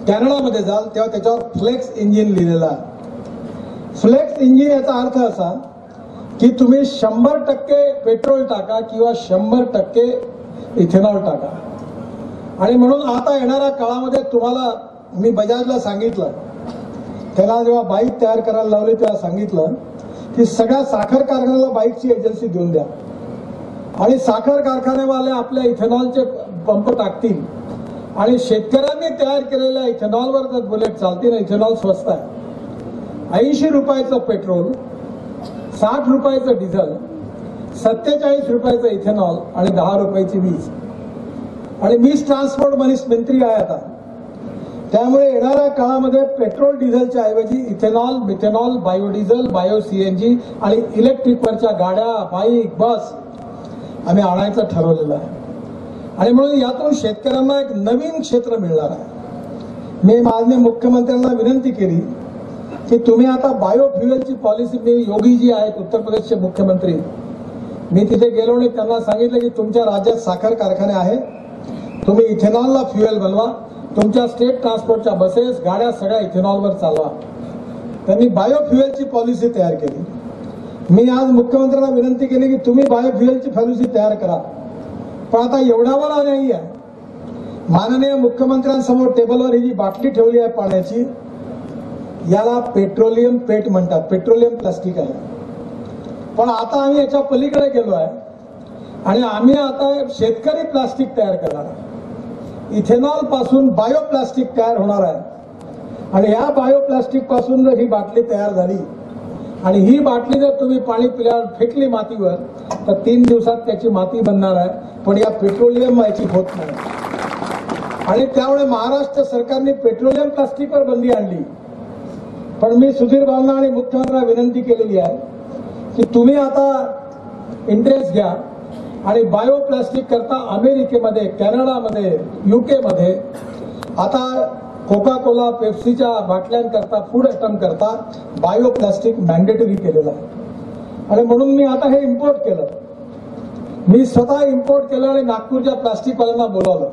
S2: कॅनडामध्ये जाल तेव्हा त्याच्यावर फ्लेक्स इंजिन लिहिलेलं आहे. फ्लेक्स इंजिन याचा अर्थ असा की तुम्ही 100% पेट्रोल टाका किंवा 100% इथेनॉल टाका. आणि म्हणून आता येणाऱ्या काळामध्ये तुम्हाला मी बजाजला सांगितलं, त्याला जेव्हा बाईक तयार करायला लावली तेव्हा सांगितलं की सगळ्या साखर कारखान्याला बाईकची एजन्सी देऊन द्या. आणि साखर कारखानेवाले आपल्या इथेनॉलचे पंप टाकतील आणि शेतकऱ्यांनी तयार केलेल्या इथेनॉलवर जर बुलेट चालतील. इथेनॉल स्वस्त आहे. 80 रुपयाचं पेट्रोल, 60 रुपयाचं डिझेल, 47 रुपयाचं इथेनॉल आणि 10 रुपयाची वीज. आणि मीच ट्रान्सपोर्ट मंत्री आहे आता. त्यामुळे येणाऱ्या काळामध्ये पेट्रोल डिझेलच्या ऐवजी ethanol, methanol, biodiesel, bio CNG आणि इलेक्ट्रिकवरच्या गाड्या, बाईक, बस आम्ही आणायचं ठरवलेलं आहे. आणि म्हणून यातून शेतकऱ्यांना एक नवीन क्षेत्र मिळणार आहे. मी माननीय मुख्यमंत्र्यांना विनंती केली की तुम्ही आता बायोफ्युएलची पॉलिसी, मी योगीजी आहेत उत्तर प्रदेशचे मुख्यमंत्री, मी तिथे गेलो आणि त्यांना सांगितलं की तुमच्या राज्यात साखर कारखाने आहे, तुम्ही इथेनॉलला फ्युएल बनवा तुमच्या स्टेट ट्रान्सपोर्टच्या बसेस गाड्या सगळ्या इथेनॉलवर चालवा. त्यांनी बायोफ्युएलची पॉलिसी तयार केली. मी आज मुख्यमंत्र्यांना विनंती केली की तुम्ही बायोफ्युएलची पॉलिसी तयार करा. पण आता एवढ्यावर नाही आहे. माननीय मुख्यमंत्र्यांसमोर टेबलवर ही जी बाटली ठेवली आहे पाण्याची, याला पेट्रोलियम पेट म्हणतात, पेट्रोलियम प्लास्टिक आहे. पण आता आम्ही याच्या पलीकडे गेलो आहे आणि आम्ही आता शेतकरी प्लास्टिक तयार करणार आहे. इथेनॉल पासून बायो प्लास्टिक तयार होणार आहे आणि या बायो प्लास्टिक पासून जर ही बाटली तयार झाली आणि ही बाटली जर तुम्ही पाणी पिल्यावर फेकली मातीवर तर 3 दिवसात त्याची माती बनणार आहे. पण या पेट्रोलियम याची होत नाही. आणि त्यामुळे महाराष्ट्र सरकारने पेट्रोलियम प्लास्टिकवर बंदी आणली. पण मी सुधीर भावना आणि मुख्यमंत्र्यांना विनंती केलेली आहे की तुम्ही आता इंटरेस्ट घ्या आणि बायो प्लास्टिक करता अमेरिकेमध्ये, कॅनडामध्ये, युकेमध्ये आता कोका कोला, पेप्सीच्या बाटल्यांकरता, फूड आयटम करता बायो प्लास्टिक मॅन्डेटरी केलेलं आहे. आणि म्हणून मी आता हे इम्पोर्ट केलं. मी स्वतः इम्पोर्ट केलं आणि नागपूरच्या प्लास्टिकवाल्यांना बोलावलं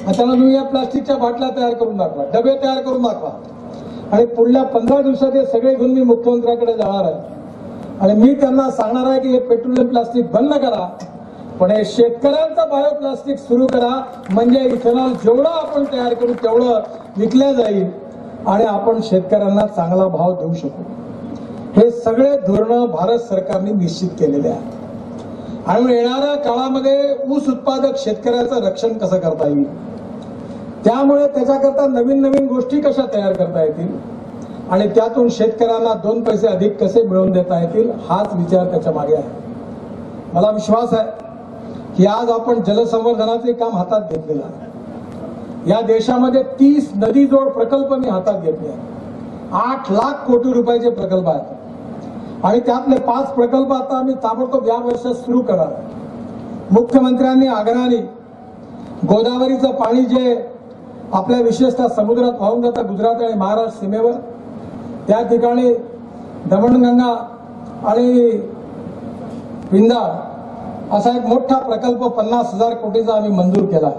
S2: आणि त्यांना तुम्ही या प्लास्टिकच्या बाटल्या तयार करून दाखवा, डबे तयार करून दाखवा. आणि पुढल्या 15 दिवसात हे सगळे घेऊन मी मुख्यमंत्र्यांकडे जाणार आहे आणि मी त्यांना सांगणार आहे की हे पेट्रोलियम प्लास्टिक बंद करा, पण हे शेतकऱ्यांचं बायो प्लास्टिक सुरू करा. म्हणजे इथेनॉल जेवढं आपण तयार करू तेवढं विकल्या जाईल आणि आपण शेतकऱ्यांना चांगला भाव देऊ शकू. हे सगळे धोरणं भारत सरकारने निश्चित केलेले आहे. आणि येणाऱ्या काळामध्ये ऊस उत्पादक शेतकऱ्याचं रक्षण कसं करता येईल, त्यामुळे त्याच्याकरता नवीन नवीन गोष्टी कशा तयार करता येतील आणि त्यातून शेतकऱ्यांना 2 पैसे अधिक कसे मिळवून देता येतील, हाच विचार त्याच्या मागे आहे. मला विश्वास आहे की आज आपण जलसंवर्धनाचे काम हातात घेतलेलं आहे. या देशामध्ये 30 नदी जोड प्रकल्प मी हातात घेतले आहेत. 8 लाख कोटी रुपयाचे प्रकल्प आहेत आणि त्यातले 5 प्रकल्प आता आम्ही ताबडतोब या वर्षात सुरू करणार. मुख्यमंत्र्यांनी आग्रहाने गोदावरीचं पाणी जे आपल्या विशेषतः समुद्रात वाहून जातं गुजरात आणि महाराष्ट्र सीमेवर, त्या ठिकाणी दमणगंगा आणि पिंजाळ असा एक मोठा प्रकल्प 50,000 कोटीचा आम्ही मंजूर केला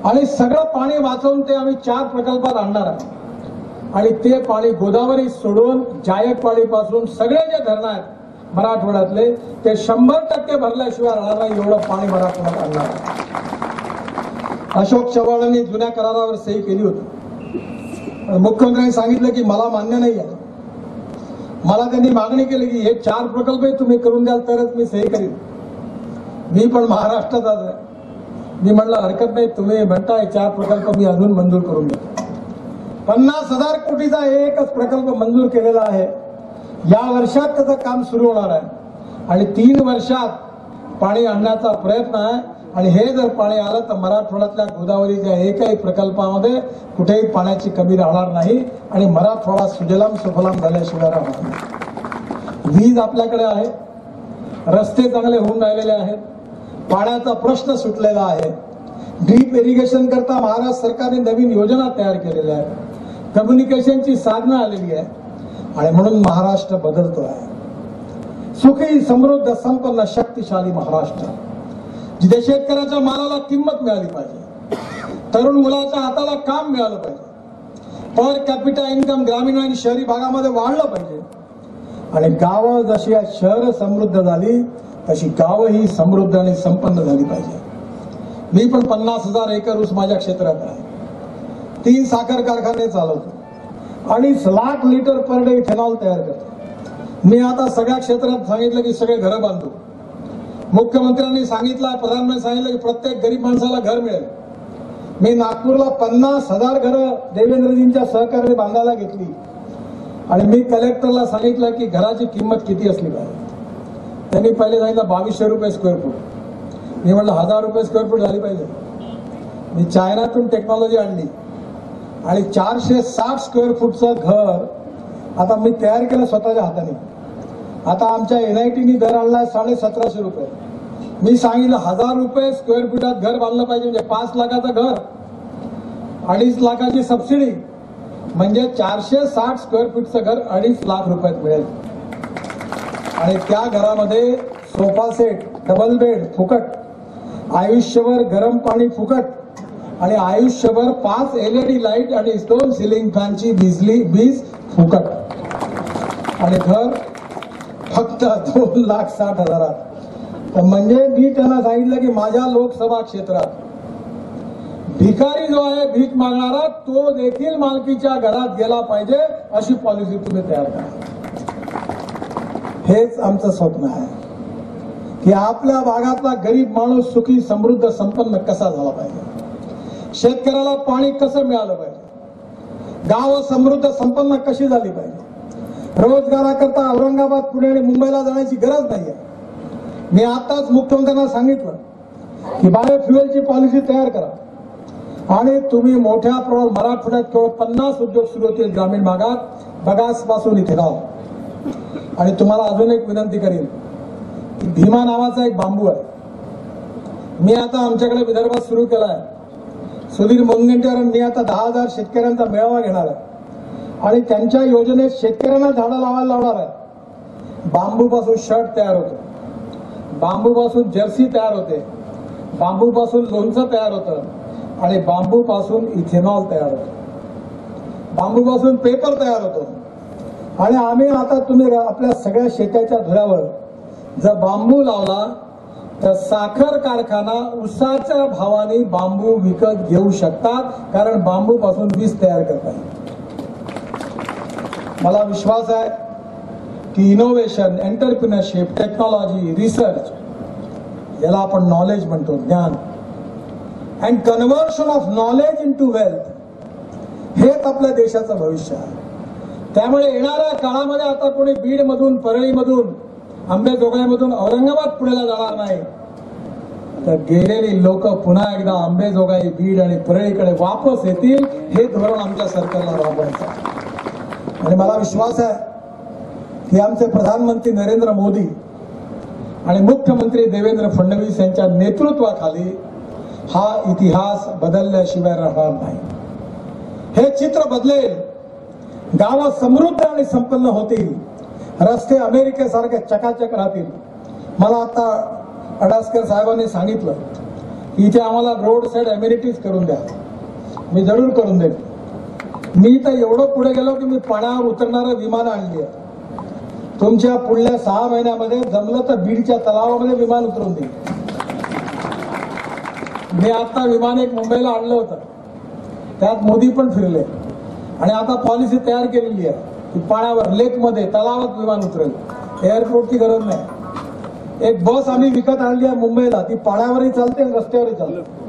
S2: आणि सगळं पाणी वाचवून ते आम्ही 4 प्रकल्पात आणणार आहे. आणि ते पाणी गोदावरी सोडून जायकवाडीपासून सगळे जे धरणं आहेत मराठवाड्यातले ते 100% भरल्याशिवाय राहणार नाही, एवढं पाणी मराठवाड्यात आणणार आहे. अशोक चव्हाणांनी जुन्या करारावर सही केली होती. मुख्यमंत्र्यांनी सांगितलं की मला मान्य नाही आहे. मला त्यांनी मागणी केली की हे 4 प्रकल्प तुम्ही करून द्याल तरच मी सही करीन. मी पण महाराष्ट्रात आहे. मी म्हणलं हरकत नाही, तुम्ही म्हणताय 4 प्रकल्प मी अजून मंजूर करून देतो. 50,000 कोटीचा एकच प्रकल्प मंजूर केलेला आहे. या वर्षात त्याचं काम सुरू होणार आहे आणि 3 वर्षात पाणी आणण्याचा प्रयत्न आहे. आणि हे जर पाणी आलं तर मराठवाड्यातल्या गोदावरीच्या एकही प्रकल्पामध्ये कुठेही पाण्याची कमी राहणार नाही आणि मराठवाडा सुजलाम सुफलाम झाल्याशिवाय राहणार नाही. वीज आपल्याकडे आहे, रस्ते चांगले होऊन राहिलेले आहेत, पाण्याचा प्रश्न सुटलेला आहे. ड्रीप इरिगेशन करता महाराष्ट्र सरकारने नवीन योजना तयार केलेल्या आहेत. कम्युनिकेशनची साधनं आलेली आहे आणि म्हणून महाराष्ट्र बदलतो आहे. सुखी, समृद्ध, संपन्न, शक्तिशाली महाराष्ट्र, जिथे शेतकऱ्याच्या मालाला किंमत मिळाली पाहिजे, तरुण मुलाच्या हाताला काम मिळालं पाहिजे, पर कॅपिटा इन्कम ग्रामीण आणि शहरी भागामध्ये वाढलं पाहिजे आणि गावं जशी शहर समृद्ध झाली तशी गावही समृद्ध आणि संपन्न झाली पाहिजे. मी पण 50,000 एकर ऊस माझ्या क्षेत्रात आहे. 3 साखर कारखाने चालवतो. 2.5 lakh litre per day ethanol तयार करतो. मी आता सगळ्या क्षेत्रात सांगितलं की सगळे घरं बांधू. मुख्यमंत्र्यांनी सांगितलं, प्रधानमंत्री सांगितलं की प्रत्येक गरीब माणसाला घर मिळेल. मी नागपूरला 50,000 घरं देवेंद्रजींच्या सहकार्याने बांधायला घेतली आणि मी कलेक्टरला सांगितलं की घराची किंमत किती असली पाहिजे. त्यांनी पहिले सांगितलं 2200 रुपये स्क्वेअर फूट. मी म्हटलं 1000 रुपये स्क्वेअर फूट झाली पाहिजे. मी चायनातून टेक्नॉलॉजी आणली आणि 460 स्क्वेअर फूटचं घर आता मी तयार केलं स्वतःच्या हाताने. आता आमच्या NITनी दर आणलाय 1750 रुपये. मी सांगितलं 1000 रुपये स्क्वेअर फुटात घर बांधलं पाहिजे, म्हणजे 5 लाखाचं घर, 2.5 लाखाची सबसिडी, म्हणजे 460 स्क्वेअर फूटचं घर 2.5 लाख रुपयात मिळेल. आणि त्या घरामध्ये सोफा सेट, डबल बेड फुकट, आयुष्यभर गरम पाणी फुकट आणि आयुष्यभर 5 LED लाईट आणि 2 सिलिंग फॅनची वीज फुकट आणि घर फक्त 2,60,000. म्हणजे मी त्यांना सांगितलं की माझ्या लोकसभा क्षेत्रात भिकारी जो आहे, भीक मागणारा, तो देखील मालकीच्या घरात गेला पाहिजे अशी पॉलिसी तुम्ही तयार करा. हेच आमचं स्वप्न आहे की आपल्या भागातला गरीब माणूस सुखी समृद्ध संपन्न कसा झाला पाहिजे, शेतकऱ्याला पाणी कसं मिळालं पाहिजे, गाव समृद्ध संपन्न कशी झाली पाहिजे. रोजगाराकरता औरंगाबाद, पुणे आणि मुंबईला जाण्याची गरज नाहीये. मी आताच मुख्यमंत्र्यांना सांगितलं की बायोफ्युएलची पॉलिसी तयार करा आणि तुम्ही मोठ्या प्रमाणात मराठवाड्यात केवळ 50 उद्योग सुरू होतील ग्रामीण भागात, बगासपासून इथे गाव. आणि तुम्हाला अजून एक विनंती करीन की भीमा नावाचा एक बांबू आहे. मी आता आमच्याकडे विदर्भात सुरू केला आहे. सुधीर मुनगंटीवार मी आता 10,000 शेतकऱ्यांचा मेळावा घेणार आहे आणि त्यांच्या योजनेत शेतकऱ्यांना झाडं लावायला लावणार आहे. बांबूपासून शर्ट तयार होतो, बांबूपासून जर्सी तयार होते, बांबूपासून लोणचं तयार होतं आणि बांबूपासून इथेनॉल तयार होतं, बांबूपासून पेपर तयार होतो. आणि आम्ही आता तुम्ही आपल्या सगळ्या शेताच्या धुऱ्यावर जर बांबू लावला तर साखर कारखाना उसाच्या भावाने बांबू विकत घेऊ शकतात, कारण बांबूपासून वीज तयार करतात. मला विश्वास आहे की इनोव्हेशन, एंटरप्रिनरशिप, टेक्नॉलॉजी, रिसर्च, याला आपण नॉलेज म्हणतो, ज्ञान, and conversion of knowledge into wealth, हेच आपल्या देशाचं भविष्य आहे. त्यामुळे येणाऱ्या काळामध्ये आता कोणी बीडमधून, परळीमधून, अंबेजोगाईमधून औरंगाबाद, पुण्याला जाणार नाही, तर गेलेली लोक पुन्हा एकदा अंबेजोगाई, बीड आणि परळीकडे वापस येतील. हे धोरण आमच्या सरकारला राबवायचं आहे. आणि मला विश्वास आहे की आमचे प्रधानमंत्री नरेंद्र मोदी आणि मुख्यमंत्री देवेंद्र फडणवीस यांच्या नेतृत्वाखाली हा इतिहास बदलल्याशिवाय राहणार नाही. हे चित्र बदलेल. गावं समृद्ध आणि संपन्न होतील, रस्ते अमेरिकेसारखे चकाचक राहतील. मला आता अडासकर साहेबांनी सांगितलं की इथे आम्हाला रोड साईड अमेनिटीज करून द्या. मी जरूर करून देईन. मी तर एवढं पुढे गेलो की मी पाण्यावर उतरणारं विमान आणली आहे. तुमच्या पुढल्या 6 महिन्यामध्ये जमलं तर बीडच्या तलावामध्ये विमान उतरून देईल. मी आता विमान एक मुंबईला आणलं होतं, त्यात मोदी पण फिरले आणि आता पॉलिसी तयार केलेली आहे की पाण्यावर, लेकमध्ये, तलावात विमान उतरेल. एअरपोर्टची गरज नाही. एक बस आम्ही विकत आणली आहे मुंबईला, ती पाण्यावरही चालते आणि रस्त्यावरही चालते.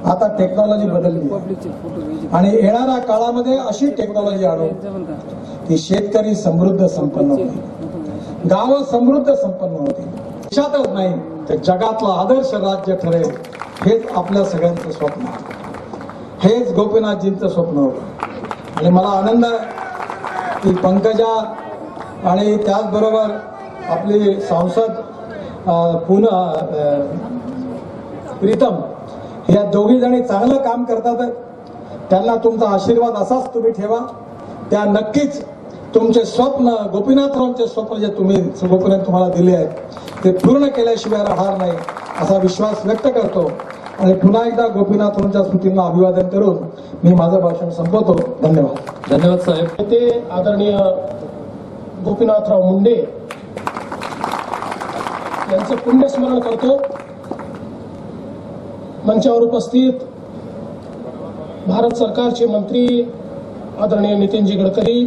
S2: आता टेक्नॉलॉजी बदलली आणि येणाऱ्या काळामध्ये अशी टेक्नॉलॉजी आणू की शेतकरी समृद्ध संपन्न होतील, गावं समृद्ध संपन्न होतील. देशातच नाही तर जगातलं आदर्श राज्य ठरेल. हेच आपल्या सगळ्यांचं स्वप्न आहे. हेच गोपीनाथजींचं स्वप्न होतं. आणि मला आनंद आहे की पंकजा आणि त्याचबरोबर आपली सांसद प्रीतम, या दोघी जणी चांगलं काम करतात. त्यांना तुमचा आशीर्वाद असाच तुम्ही ठेवा. त्या नक्कीच तुमचे स्वप्न, गोपीनाथरावांचे स्वप्न जे तुम्ही गोपीनाथ तुम्हाला दिले आहेत ते पूर्ण केल्याशिवाय राहणार नाही असा विश्वास व्यक्त करतो. आणि पुन्हा एकदा गोपीनाथरावांच्या स्मृतींना अभिवादन करून मी माझं भाषण संपवतो. धन्यवाद.
S1: धन्यवाद साहेब.
S6: ते आदरणीय गोपीनाथराव मुंडे यांचं पुण्यस्मरण करतो. मंचावर उपस्थित भारत सरकारचे मंत्री आदरणीय नितीनजी गडकरी,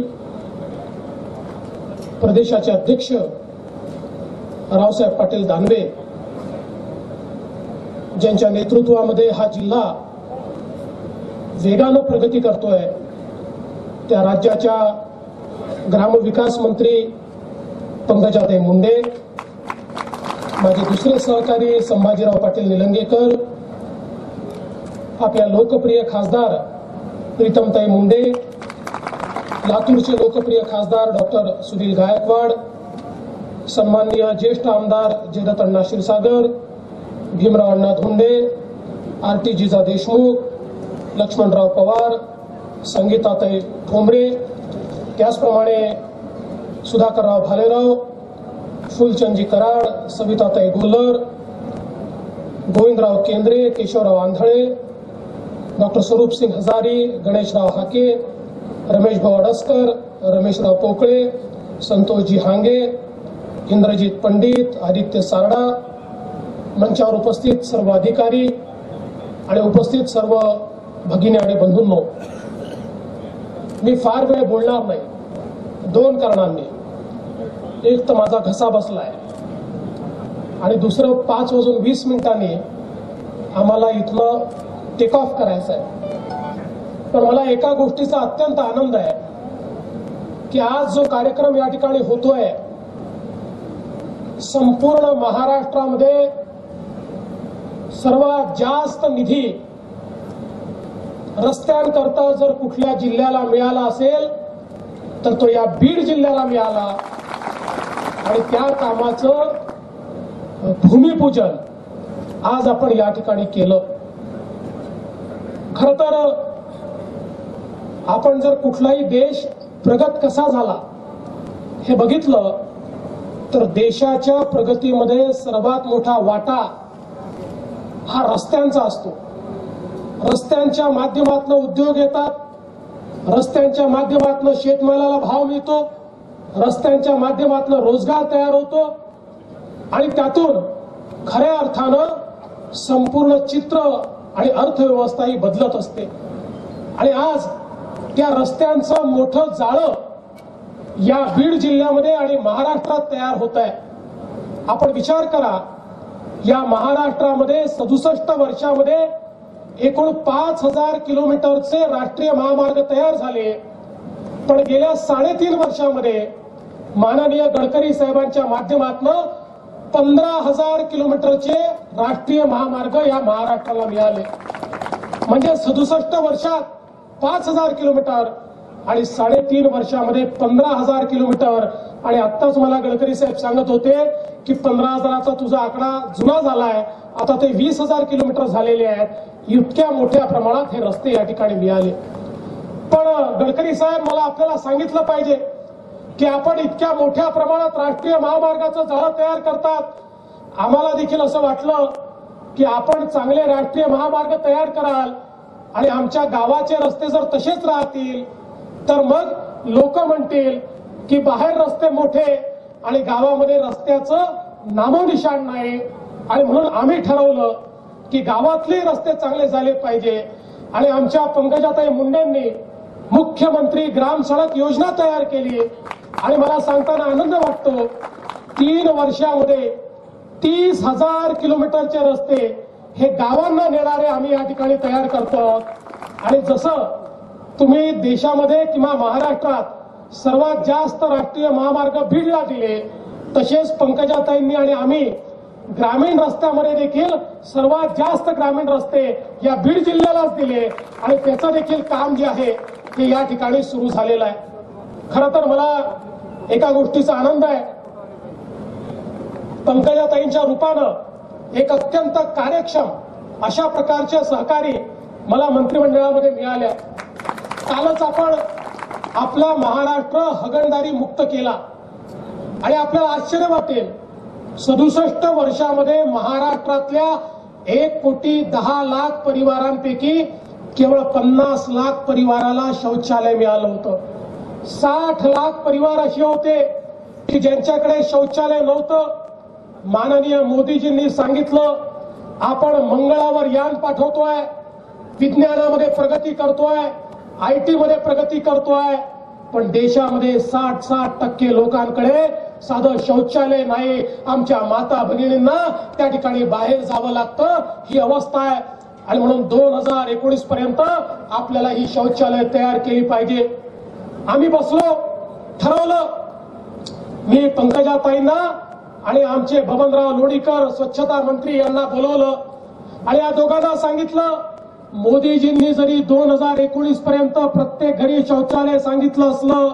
S6: प्रदेशाचे अध्यक्ष रावसाहेब पाटील दानवे, ज्यांच्या नेतृत्वामध्ये हा जिल्हा वेगानं प्रगती करतोय, त्या राज्याच्या ग्रामविकास मंत्री पंकजाताई मुंडे, माझे दुसरे सहकारी संभाजीराव पाटील निलंगेकर, आपल्या लोकप्रिय खासदार प्रीतमताई मुंडे, लातूरचे लोकप्रिय खासदार डॉक्टर सुनील गायकवाड, सन्माननीय ज्येष्ठ आमदार जयदत्त अण्णा क्षीरसागर, भीमराव अण्णा धोंडे, आरटी जिजा देशमुख, लक्ष्मणराव पवार, संगीताताई ठोंबरे, त्याचप्रमाणे सुधाकरराव भालेराव, फुलचंदजी कराड, सविताताई गोल्हर, गोविंदराव केंद्रे, केशवराव आंधळे, डॉक्टर स्वरूप सिंग हजारी, गणेशराव हाके, रमेश भाऊ अडसकर, रमेशराव पोकळे, संतोषजी हांगे, इंद्रजित पंडित, आदित्य सारडा, मंचावर उपस्थित सर्व अधिकारी आणि उपस्थित सर्व भगिनी आणि बंधूंनो, मी फार वेळ बोलणार नाही. 2 कारणांनी. एक तर माझा घसा बसलाय आणि दुसरं 5:20 आम्हाला इथनं टेक ऑफ करायचं आहे. पण मला एका गोष्टीचा अत्यंत आनंद आहे की आज जो कार्यक्रम या ठिकाणी होतोय, संपूर्ण महाराष्ट्रामध्ये सर्वात जास्त निधी रस्त्यांकरता जर कुठल्या जिल्ह्याला मिळाला असेल तर तो या बीड जिल्ह्याला मिळाला आणि त्या कामाचं भूमिपूजन आज आपण या ठिकाणी केलं. खरं तर आपण जर कुठलाही देश प्रगत कसा झाला हे बघितलं तर देशाच्या प्रगतीमध्ये सर्वात मोठा वाटा हा रस्त्यांचा असतो. रस्त्यांच्या माध्यमातून उद्योग येतात, रस्त्यांच्या माध्यमातून शेतमालाला भाव मिळतो, रस्त्यांच्या माध्यमातून रोजगार तयार होतो आणि त्यातून खऱ्या अर्थानं संपूर्ण चित्र आणि अर्थव्यवस्थाही बदलत असते. आणि आज त्या रस्त्यांचं मोठं जाळं या बीड जिल्ह्यामध्ये आणि महाराष्ट्रात तयार होत आहे. आपण विचार करा, या महाराष्ट्रामध्ये 67 वर्षामध्ये एकूण 5000 किलोमीटरचे राष्ट्रीय महामार्ग तयार झाले. पण गेल्या 3.5 वर्षामध्ये माननीय गडकरी साहेबांच्या माध्यमातून 15,000 किलोमीटरचे राष्ट्रीय महामार्ग या महाराष्ट्राला मिळाले. म्हणजे 67 वर्षात 5,000 किलोमीटर आणि 3.5 वर्षामध्ये 15,000 किलोमीटर. आणि आत्ताच मला गडकरी साहेब सांगत होते की 15,000चा तुझा आकडा जुना झालाय, आता ते 20,000 किलोमीटर झालेले आहेत. इतक्या मोठ्या प्रमाणात हे रस्ते या ठिकाणी मिळाले. पण गडकरी साहेब, मला आपल्याला सांगितलं पाहिजे की आपण इतक्या मोठ्या प्रमाणात राष्ट्रीय महामार्गाचं जाळं तयार करतात. आम्हाला देखील असं वाटलं की आपण चांगले राष्ट्रीय महामार्ग तयार कराल आणि आमच्या गावाचे रस्ते जर तसेच राहतील तर मग लोक म्हणतील की बाहेर रस्ते मोठे आणि गावामध्ये रस्त्याचं नामोनिशाण नाही. आणि म्हणून आम्ही ठरवलं की गावातले रस्ते चांगले झाले पाहिजे. आणि आमच्या पंकजाताई मुंडेंनी मुख्यमंत्री ग्राम सडक योजना तयार केली. आणि मला सांगताना आनंद वाटतो, 3 वर्षामध्ये 30,000 किलोमीटरचे रस्ते हे गावांना नेणारे आम्ही या ठिकाणी तयार करतो. आणि जसं तुम्ही देशामध्ये किंवा महाराष्ट्रात सर्वात जास्त राष्ट्रीय महामार्ग बीडला दिले, तसेच पंकजाताईंनी आणि आम्ही ग्रामीण रस्त्यामध्ये देखील सर्वात जास्त ग्रामीण रस्ते या बीड जिल्ह्यालाच दिले. आणि त्याचं देखील काम जे आहे ते या ठिकाणी सुरू झालेलं आहे. खरं तर मला एका गोष्टीचा आनंद आहे, पंकजाताईंच्या रूपानं एक अत्यंत कार्यक्षम अशा प्रकारचे सहकारी मला मंत्रिमंडळामध्ये मिळाल्या. कालच आपण आपला महाराष्ट्र हगणदारी मुक्त केला आणि आपल्याला आश्चर्य वाटेल, 67 वर्षामध्ये महाराष्ट्रातल्या 1,10,00,000 परिवारांपैकी केवळ 50 लाख परिवाराला शौचालय मिळालं होतं. 60 लाख परिवार असे होते की ज्यांच्याकडे शौचालय नव्हतं. माननीय मोदीजींनी सांगितलं, आपण मंगळावर यान पाठवतोय, विज्ञानामध्ये प्रगती करतोय, IT मध्ये प्रगती करतोय, पण देशामध्ये 60% लोकांकडे साधं शौचालय नाही. आमच्या माता भगिनींना त्या ठिकाणी बाहेर जावं लागतं, ही अवस्था आहे. आणि म्हणून 2019 पर्यंत आपल्याला ही शौचालय तयार केली पाहिजे. आम्ही बसलो, ठरवलं. मी पंकजाताईंना आणि आमचे बबनराव लोणीकर स्वच्छता मंत्री यांना बोलवलं आणि या दोघांना सांगितलं, मोदीजींनी जरी 2019 पर्यंत प्रत्येक घरी शौचालय सांगितलं असलं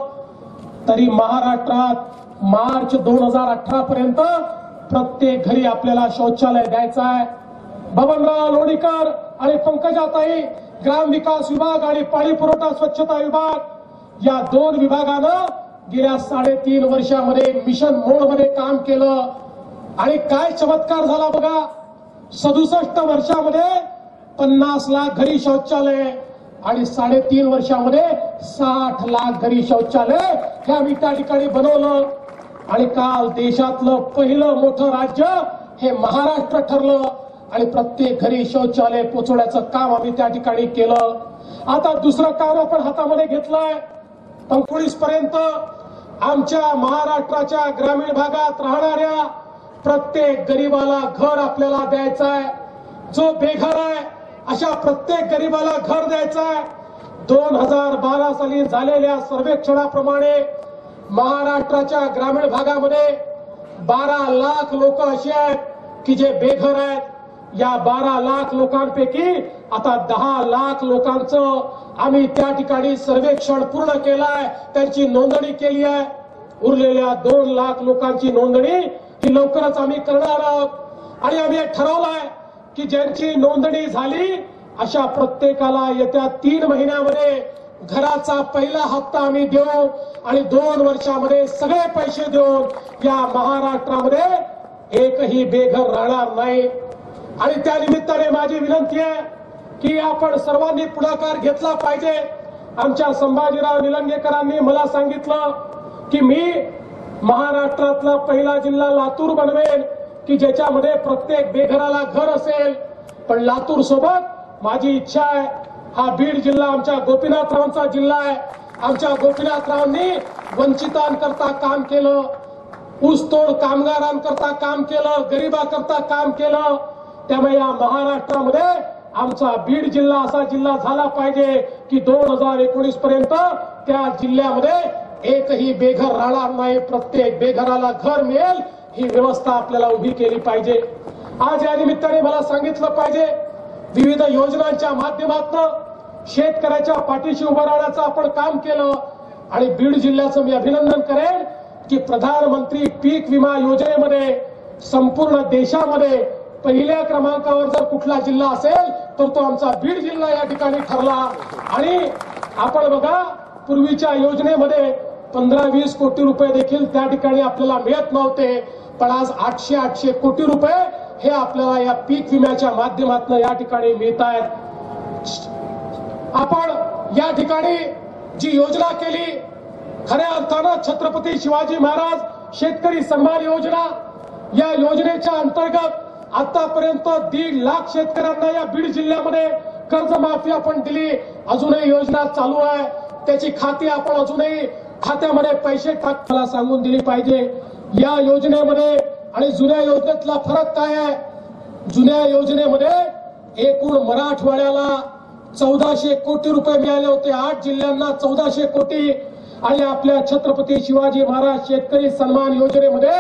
S6: तरी महाराष्ट्रात मार्च 2018 पर्यंत प्रत्येक घरी आपल्याला शौचालय द्यायचं आहे. बबनराव लोणीकर आणि पंकजाताई ग्रामविकास विभाग आणि पाणी पुरवठा स्वच्छता विभाग या 2 विभागानं गेल्या 3.5 वर्षामध्ये मिशन मोडमध्ये काम केलं. आणि काय चमत्कार झाला बघा, 67 वर्षामध्ये 50 लाख घरी शौचालय आणि 3.5 वर्षामध्ये 60 लाख घरी शौचालय हे आम्ही त्या ठिकाणी बनवलं. आणि काल देशातलं पहिलं मोठं राज्य हे महाराष्ट्र ठरलं आणि प्रत्येक घरी शौचालय पोहोचवण्याचं काम आम्ही त्या ठिकाणी केलं. आता दुसरं काम आपण हातामध्ये घेतलंय. 19 पर्यंत आमच्या महाराष्ट्राच्या ग्रामीण भागात राहणाऱ्या प्रत्येक गरीबाला घर आपल्याला द्यायचं आहे. जो बेघर आहे अशा प्रत्येक गरीबाला घर द्यायचं आहे. 2012 साली झालेल्या सर्वेक्षणाप्रमाणे महाराष्ट्राच्या ग्रामीण भागामध्ये 12 लाख लोक असे आहेत की जे बेघर आहेत. या 12 लाख लोकांपैकी आता 10 लाख लोकांचं आम्ही त्या ठिकाणी सर्वेक्षण पूर्ण केलंय, त्यांची नोंदणी केली आहे. उरलेल्या 2 लाख लोकांची नोंदणी ही लवकरच आम्ही करणार आहोत. आणि आम्ही हे ठरवलंय की ज्यांची नोंदणी झाली अशा प्रत्येकाला येत्या 3 महिन्यामध्ये घराचा पहिला हप्ता आम्ही देऊ आणि 2 वर्षामध्ये सगळे पैसे देऊन या महाराष्ट्रामध्ये एकही बेघर राहणार नाही. आणि त्या निमित्ताने माझी विनंती आहे की आपण सर्वांनी पुढाकार घेतला पाहिजे. आमच्या संभाजीराव निलंगेकरांनी मला सांगितलं की मी महाराष्ट्रातला पहिला जिल्हा लातूर बनवेन की ज्याच्यामध्ये प्रत्येक बेघराला घर असेल. पण लातूर सोबत माझी इच्छा आहे हा बीड जिल्हा आमच्या गोपीनाथरावांचा जिल्हा आहे. आमच्या गोपीनाथरावांनी वंचितांकरता काम केलं, ऊसतोड कामगारांकरता काम केलं, गरिबाकरता काम केलं. त्यामुळे या महाराष्ट्रामध्ये आमचा बीड जिल्हा असा जिल्हा झाला पाहिजे की 2019 पर्यंत त्या जिल्ह्यामध्ये एकही बेघर राहणार नाही. प्रत्येक बेघराला घर मिळेल ही व्यवस्था आपल्याला उभी केली पाहिजे. आज या निमित्ताने मला सांगितलं पाहिजे विविध योजनांच्या माध्यमातून शेतकऱ्याच्या पाठीशी उभं राहण्याचं आपण काम केलं. आणि बीड जिल्ह्याचं मी अभिनंदन करेन की प्रधानमंत्री पीक विमा योजनेमध्ये संपूर्ण देशामध्ये पहिल्या क्रमांकावर जर कुठला जिल्हा असेल तर तो आमचा बीड जिल्हा या ठिकाणी ठरला. आणि आपण बघा पूर्वीच्या योजनेमध्ये 15-20 कोटी रुपये देखील त्या ठिकाणी आपल्याला मिळत नव्हते. पण आज 800 कोटी रुपये हे आपल्याला या पीक विम्याच्या माध्यमातून या ठिकाणी मिळत आहेत. आपण या ठिकाणी जी योजना केली खऱ्या अर्थानं छत्रपती शिवाजी महाराज शेतकरी सन्मान योजना, या योजनेच्या अंतर्गत आतापर्यंत 1.5 लाख शेतकऱ्यांना या बीड जिल्ह्यामध्ये कर्जमाफी आपण दिली. अजूनही योजना चालू आहे, त्याची खाती आपण अजूनही खात्यामध्ये पैसे टाकायला सांगून दिली पाहिजे. या योजनेमध्ये आणि जुन्या योजनेतला फरक काय आहे? जुन्या योजनेमध्ये एकूण मराठवाड्याला 1400 कोटी रुपये मिळाले होते, 8 जिल्ह्यांना 1400 कोटी. आणि आपल्या छत्रपती शिवाजी महाराज शेतकरी सन्मान योजनेमध्ये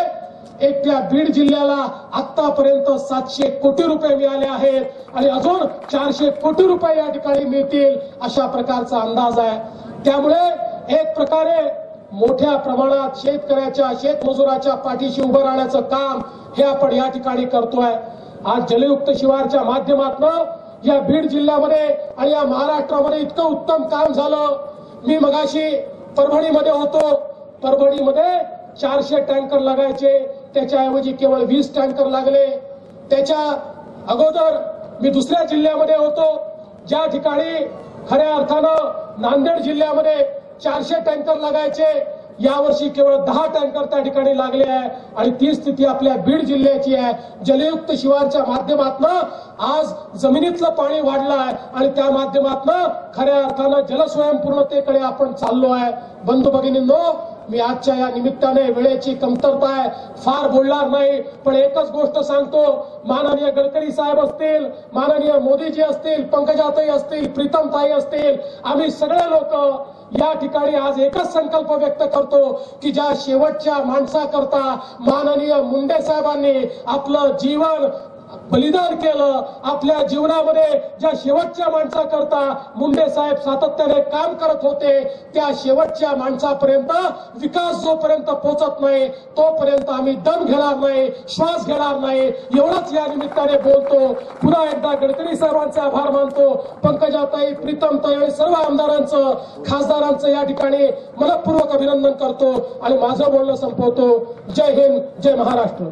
S6: एकट्या बीड जिल्ह्याला आतापर्यंत 700 कोटी रुपये मिळाले आहेत आणि अजून 400 कोटी रुपये या ठिकाणी मिळतील अशा प्रकारचा अंदाज आहे. त्यामुळे एक प्रकारे मोठ्या प्रमाणात शेतकऱ्याच्या शेतमजुराच्या पाठीशी उभं राहण्याचं काम हे आपण या ठिकाणी करतोय. आज जलयुक्त शिवारच्या माध्यमातून या बीड जिल्ह्यामध्ये आणि या महाराष्ट्रामध्ये इतकं उत्तम काम झालं. मी मगाशी परभणीमध्ये होतो. परभणीमध्ये 400 टँकर लागायचे, त्याच्याऐवजी केवळ 20 टँकर लागले. त्याच्या अगोदर मी दुसऱ्या जिल्ह्यामध्ये होतो ज्या ठिकाणी खऱ्या अर्थानं नांदेड जिल्ह्यामध्ये 400 टँकर लागायचे, यावर्षी केवळ 10 टँकर त्या ठिकाणी लागले आहे. आणि ती स्थिती आपल्या बीड जिल्ह्याची आहे. जलयुक्त शिवारच्या माध्यमातून आज जमिनीतलं पाणी वाढलं आहे आणि त्या माध्यमातून खऱ्या अर्थानं जलस्वयंपूर्णतेकडे आपण चाललो आहे. बंधू भगिनींनो, मी आजच्या या निमित्ताने वेळेची कमतरता आहे, फार बोलणार नाही. पण एकच गोष्ट सांगतो, माननीय गडकरी साहेब असतील, माननीय मोदीजी असतील, पंकजाताई असतील, प्रीतमताई असतील, आम्ही सगळे लोक या ठिकाणी आज एकच संकल्प व्यक्त करतो की ज्या शेवटच्या माणसाकरता माननीय मुंडे साहेबांनी आपलं जीवन बलिदान केलं, आपल्या जीवनामध्ये ज्या शेवटच्या माणसाकरता मुंडे साहेब सातत्याने काम करत होते, त्या शेवटच्या माणसापर्यंत विकास जोपर्यंत पोहोचत नाही तोपर्यंत आम्ही दम घेणार नाही, श्वास घेणार नाही. एवढंच या निमित्ताने बोलतो. पुन्हा एकदा गडकरी साहेबांचे आभार मानतो. पंकजाताई, प्रीतमताई आणि सर्व आमदारांचं, खासदारांचं या ठिकाणी मनपूर्वक अभिनंदन करतो आणि माझं बोलणं संपवतो. जय हिंद, जय महाराष्ट्र.